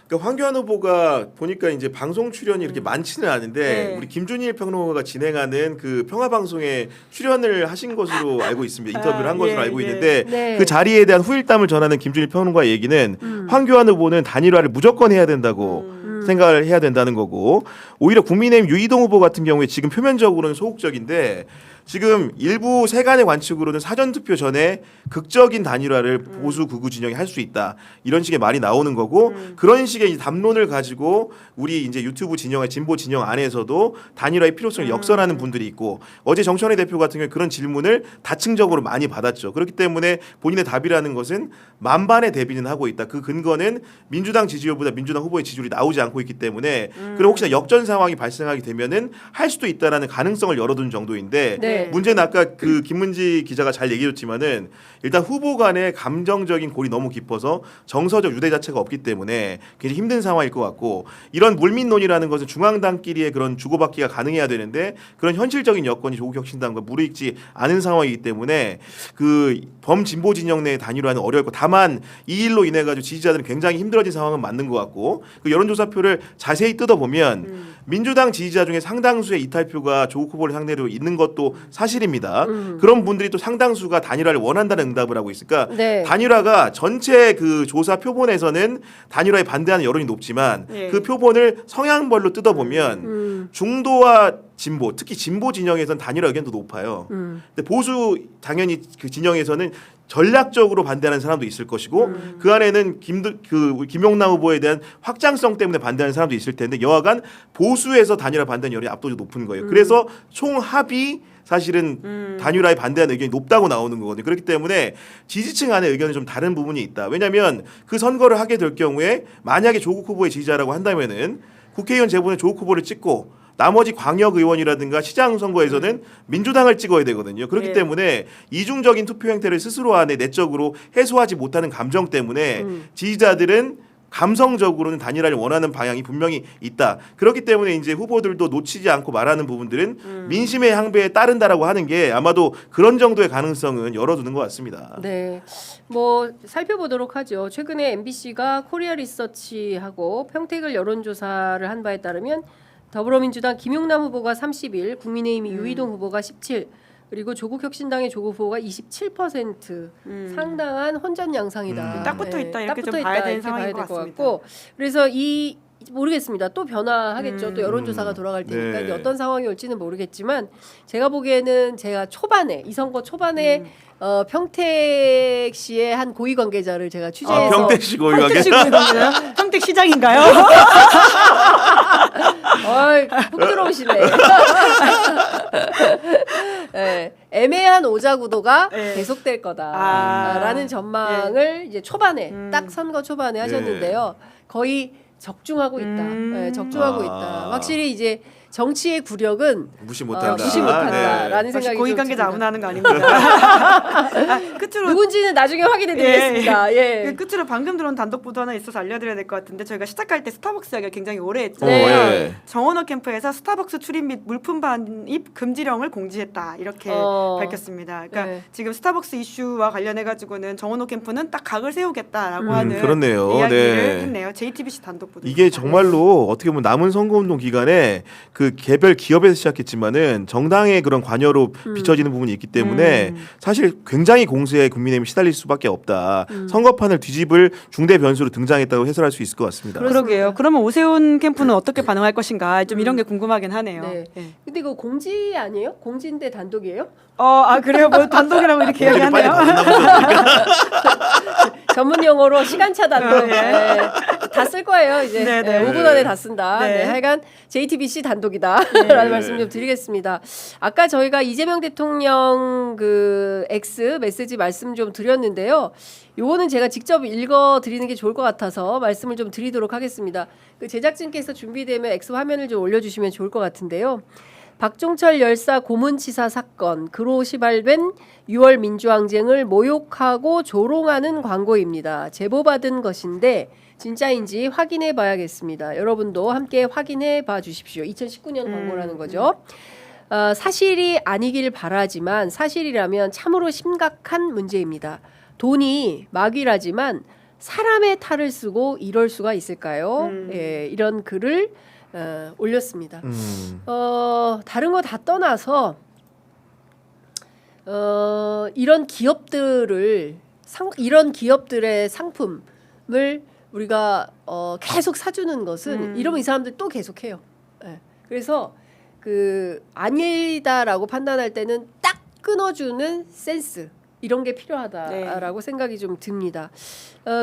그러니까 황교안 후보가 보니까 이제 방송 출연이 이렇게 많지는 않은데 네. 우리 김준일 평론가가 진행하는 그 평화 방송에 출연을 하신 것으로 알고 있습니다. 인터뷰를 한 것으로 예, 알고 예. 있는데 네. 그 자리에 대한 후일담을 전하는 김준일 평론가의 얘기는 황교안 후보는 단일화를 무조건 해야 된다고 생각을 해야 된다는 거고, 오히려 국민의힘 유이동 후보 같은 경우에 지금 표면적으로는 소극적인데 지금 일부 세간의 관측으로는 사전투표 전에 극적인 단일화를 보수 극우 진영이 할 수 있다, 이런 식의 말이 나오는 거고, 그런 식의 이 담론을 가지고 우리 이제 유튜브 진영의 진보 진영 안에서도 단일화의 필요성을 역설하는 분들이 있고, 어제 정청래 대표 같은 경우에 그런 질문을 다층적으로 많이 받았죠. 그렇기 때문에 본인의 답이라는 것은 만반의 대비는 하고 있다. 그 근거는 민주당 지지율보다 민주당 후보의 지지율이 나오지 않고 있기 때문에 그럼 혹시나 역전 상황이 발생하게 되면은 할 수도 있다라는 가능성을 열어둔 정도인데, 네. 문제는 아까 그 김문지 기자가 잘 얘기해줬지만은 일단 후보 간의 감정적인 골이 너무 깊어서 정서적 유대 자체가 없기 때문에 굉장히 힘든 상황일 것 같고, 이런 물밑론이라는 것은 중앙당끼리의 그런 주고받기가 가능해야 되는데 그런 현실적인 여건이 조국혁신당과 무르익지 않은 상황이기 때문에 그 범진보 진영 내 단일화는 어려울 거. 다만 이 일로 인해 가지고 지지자들은 굉장히 힘들어진 상황은 맞는 것 같고, 그 여론조사표를 자세히 뜯어보면 민주당 지지자 중에 상당수의 이탈표가 조국 후보를 상대로 있는 것도 사실입니다. 그런 분들이 또 상당수가 단일화를 원한다는 응답을 하고 있으니까 네. 단일화가 전체 그 조사 표본에서는 단일화에 반대하는 여론이 높지만 예. 그 표본을 성향별로 뜯어보면 중도와 진보, 특히 진보 진영에서는 단일화 의견도 높아요. 근데 보수 당연히 그 진영에서는 전략적으로 반대하는 사람도 있을 것이고 그 안에는 김용남 후보에 대한 확장성 때문에 반대하는 사람도 있을 텐데, 여하간 보수에서 단일화 반대하는 여론이 압도적으로 높은 거예요. 그래서 총합이 사실은 단일화에 반대하는 의견이 높다고 나오는 거거든요. 그렇기 때문에 지지층 안에 의견은 좀 다른 부분이 있다. 왜냐하면 그 선거를 하게 될 경우에 만약에 조국 후보의 지지자라고 한다면은 국회의원 재보는 조국 후보를 찍고 나머지 광역 의원이라든가 시장 선거에서는 민주당을 찍어야 되거든요. 그렇기 네. 때문에 이중적인 투표 행태를 스스로 안에 내적으로 해소하지 못하는 감정 때문에 지지자들은 감성적으로는 단일화를 원하는 방향이 분명히 있다. 그렇기 때문에 이제 후보들도 놓치지 않고 말하는 부분들은 민심의 향배에 따른다라고 하는 게 아마도 그런 정도의 가능성은 열어두는 것 같습니다. 네, 뭐 살펴보도록 하죠. 최근에 MBC가 코리아 리서치하고 평택을 여론조사를 한 바에 따르면 더불어민주당 김용남 후보가 31, 국민의힘 유이동 후보가 17, 그리고 조국혁신당의 조국 후보가 27%, 상당한 혼전 양상이다. 딱 붙어 있다, 이렇게 딱 좀 붙어 봐야 있다, 되는 이렇게 상황인 봐야 것 될것 같습니다. 같고, 그래서 모르겠습니다. 또 변화하겠죠. 또 여론조사가 돌아갈 테니까 네. 이제 어떤 상황이 올지는 모르겠지만, 제가 보기에는 제가 이 선거 초반에 평택시의 한 고위 관계자를 제가 취재해서 평택시 고위 관계. 평택 시장인가요? 어이, 훅 들어오시네. 네, 애매한 오자 구도가 네. 계속될 거다라는 아. 전망을 이제 초반에 딱 선거 초반에 하셨는데요. 거의 적중하고 있다. 네, 적중하고 아. 있다. 확실히 이제 정치의 굴욕은 무시 못한다. 무시 못한다라는 역시 생각이 고위관계자 좀 아무나 하는 거 아닙니다. 끝으로 누군지는 나중에 확인해드리겠습니다. 예. 그 끝으로 방금 들어온 단독 보도 하나 있어서 알려드려야 될 것 같은데 저희가 시작할 때 스타벅스 이야기를 굉장히 오래 했잖아요. 예. 정원호 캠프에서 스타벅스 출입 및 물품 반입 금지령을 공지했다 이렇게 밝혔습니다. 그러니까 네. 지금 스타벅스 이슈와 관련해 가지고는 정원호 캠프는 딱 각을 세우겠다라고 하는 그렇네요. 이야기를 네. 했네요. JTBC 단독 보도. 이게 정말로 어떻게 보면 남은 선거운동 기간에 그 개별 기업에서 시작했지만은 정당의 그런 관여로 비춰지는 부분이 있기 때문에 사실 굉장히 공세에 국민의힘이 시달릴 수밖에 없다. 선거판을 뒤집을 중대 변수로 등장했다고 해설할 수 있을 것 같습니다. 그러게요. 그러면 오세훈 캠프는 어떻게 반응할 것인가 좀 이런 게 궁금하긴 하네요. 네. 예. 근데 이거 공지 아니에요? 공지인데 단독이에요? 그래요? 뭐 단독이라고 이렇게 빨리 얘기하네요. 전문 용어로 시간차 단독. 네. 다 쓸 거예요 이제. 네, 네. 5분 안에 다 쓴다. 네. 네. 하여간 JTBC 단독이다라는 말씀 좀 드리겠습니다. 아까 저희가 이재명 대통령 그 X 메시지 말씀 좀 드렸는데요. 요거는 제가 직접 읽어 드리는 게 좋을 것 같아서 말씀을 좀 드리도록 하겠습니다. 그 제작진께서 준비되면 X 화면을 좀 올려주시면 좋을 것 같은데요. 박종철 열사 고문치사 사건 그로 시발된 6월 민주항쟁을 모욕하고 조롱하는 광고입니다. 제보받은 것인데 진짜인지 확인해 봐야겠습니다. 여러분도 함께 확인해 봐 주십시오. 2019년 광고라는 거죠. 사실이 아니길 바라지만 사실이라면 참으로 심각한 문제입니다. 돈이 막이라지만 사람의 탈을 쓰고 이럴 수가 있을까요? 예, 이런 글을 올렸습니다. 다른 거 다 떠나서 이런 기업들을 이런 기업들의 상품을 우리가 계속 사주는 것은 이러면 이 사람들 또 계속해요. 예. 그래서 그 아니다라고 판단할 때는 딱 끊어주는 센스. 이런 게 필요하다라고 생각이 좀 듭니다.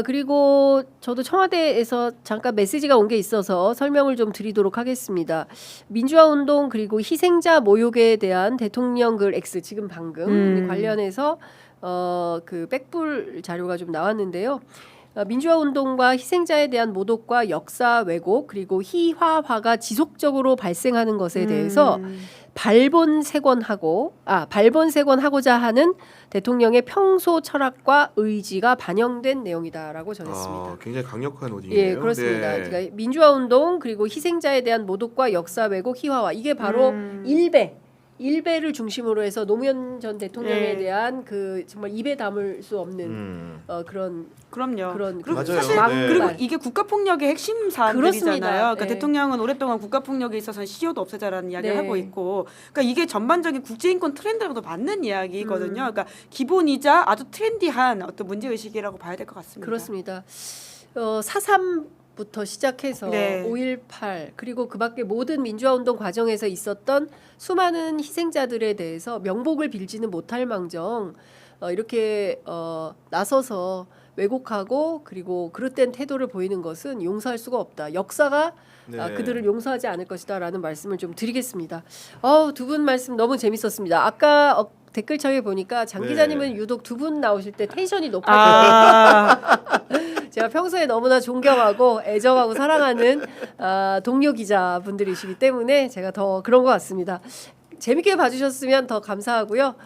그리고 저도 청와대에서 잠깐 메시지가 온 게 있어서 설명을 좀 드리도록 하겠습니다. 민주화 운동 그리고 희생자 모욕에 대한 대통령 글 X 지금 방금 관련해서 그 백불 자료가 좀 나왔는데요. 민주화 운동과 희생자에 대한 모독과 역사 왜곡 그리고 희화화가 지속적으로 발생하는 것에 대해서 발본색원하고자 하는 대통령의 평소 철학과 의지가 반영된 내용이다라고 전했습니다. 굉장히 강력한 워딩이네요. 예, 그렇습니다. 네. 그러니까 민주화 운동 그리고 희생자에 대한 모독과 역사 왜곡 희화화 이게 바로 일배를 중심으로 해서 노무현 전 대통령에 네. 대한 그 정말 입에 담을 수 없는 그럼요. 그런 그리고 맞아요. 사실 네. 그리고 이게 국가폭력의 핵심 사안들이잖아요. 그렇습니다. 그러니까 네. 대통령은 오랫동안 국가폭력에 있어서는 시효도 없애자라는 이야기를 네. 하고 있고, 그러니까 이게 전반적인 국제인권 트렌드랑도 맞는 이야기거든요. 그러니까 기본이자 아주 트렌디한 어떤 문제 의식이라고 봐야 될 것 같습니다. 그렇습니다. 4.3부터 시작해서 네. 5.18 그리고 그밖에 모든 민주화운동 과정에서 있었던 수많은 희생자들에 대해서 명복을 빌지는 못할 망정 이렇게 나서서 왜곡하고 그리고 그릇된 태도를 보이는 것은 용서할 수가 없다. 역사가 네. 그들을 용서하지 않을 것이다라는 말씀을 좀 드리겠습니다. 두 분 말씀 너무 재밌었습니다. 아까 댓글창에 보니까 장 기자님은 유독 두 분 나오실 때 텐션이 높아져요. 제가 평소에 너무나 존경하고 애정하고 사랑하는 동료 기자분들이시기 때문에 제가 더 그런 것 같습니다. 재밌게 봐주셨으면 더 감사하고요.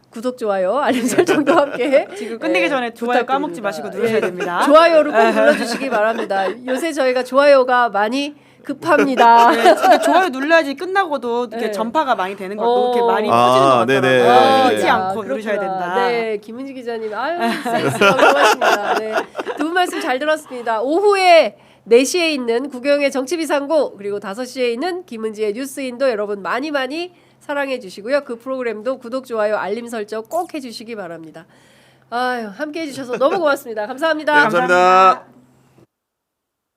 구독, 좋아요, 알림 설정도 함께 지금 끝내기 전에 좋아요 부탁드립니다. 까먹지 마시고 누르셔야 됩니다. 좋아요를 꼭 눌러주시기 바랍니다. 요새 저희가 좋아요 많이 급합니다. 네, 진짜 좋아요 눌러야지 끝나고도 이렇게 네. 전파가 많이 되는 것도 이렇게 많이 아, 퍼지는 것 네네. 같더라고요. 잊지 야, 않고 누르셔야 그렇구나. 된다. 네, 김은지 기자님, 센스가 고맙습니다. 네, 두 분 말씀 잘 들었습니다. 오후에 4시에 있는 구경의 정치비상구 그리고 5시에 있는 김은지의 뉴스인도 여러분 많이 사랑해 주시고요. 그 프로그램도 구독, 좋아요, 알림 설정 꼭 해주시기 바랍니다. 함께 해주셔서 너무 고맙습니다. 감사합니다. 네, 감사합니다.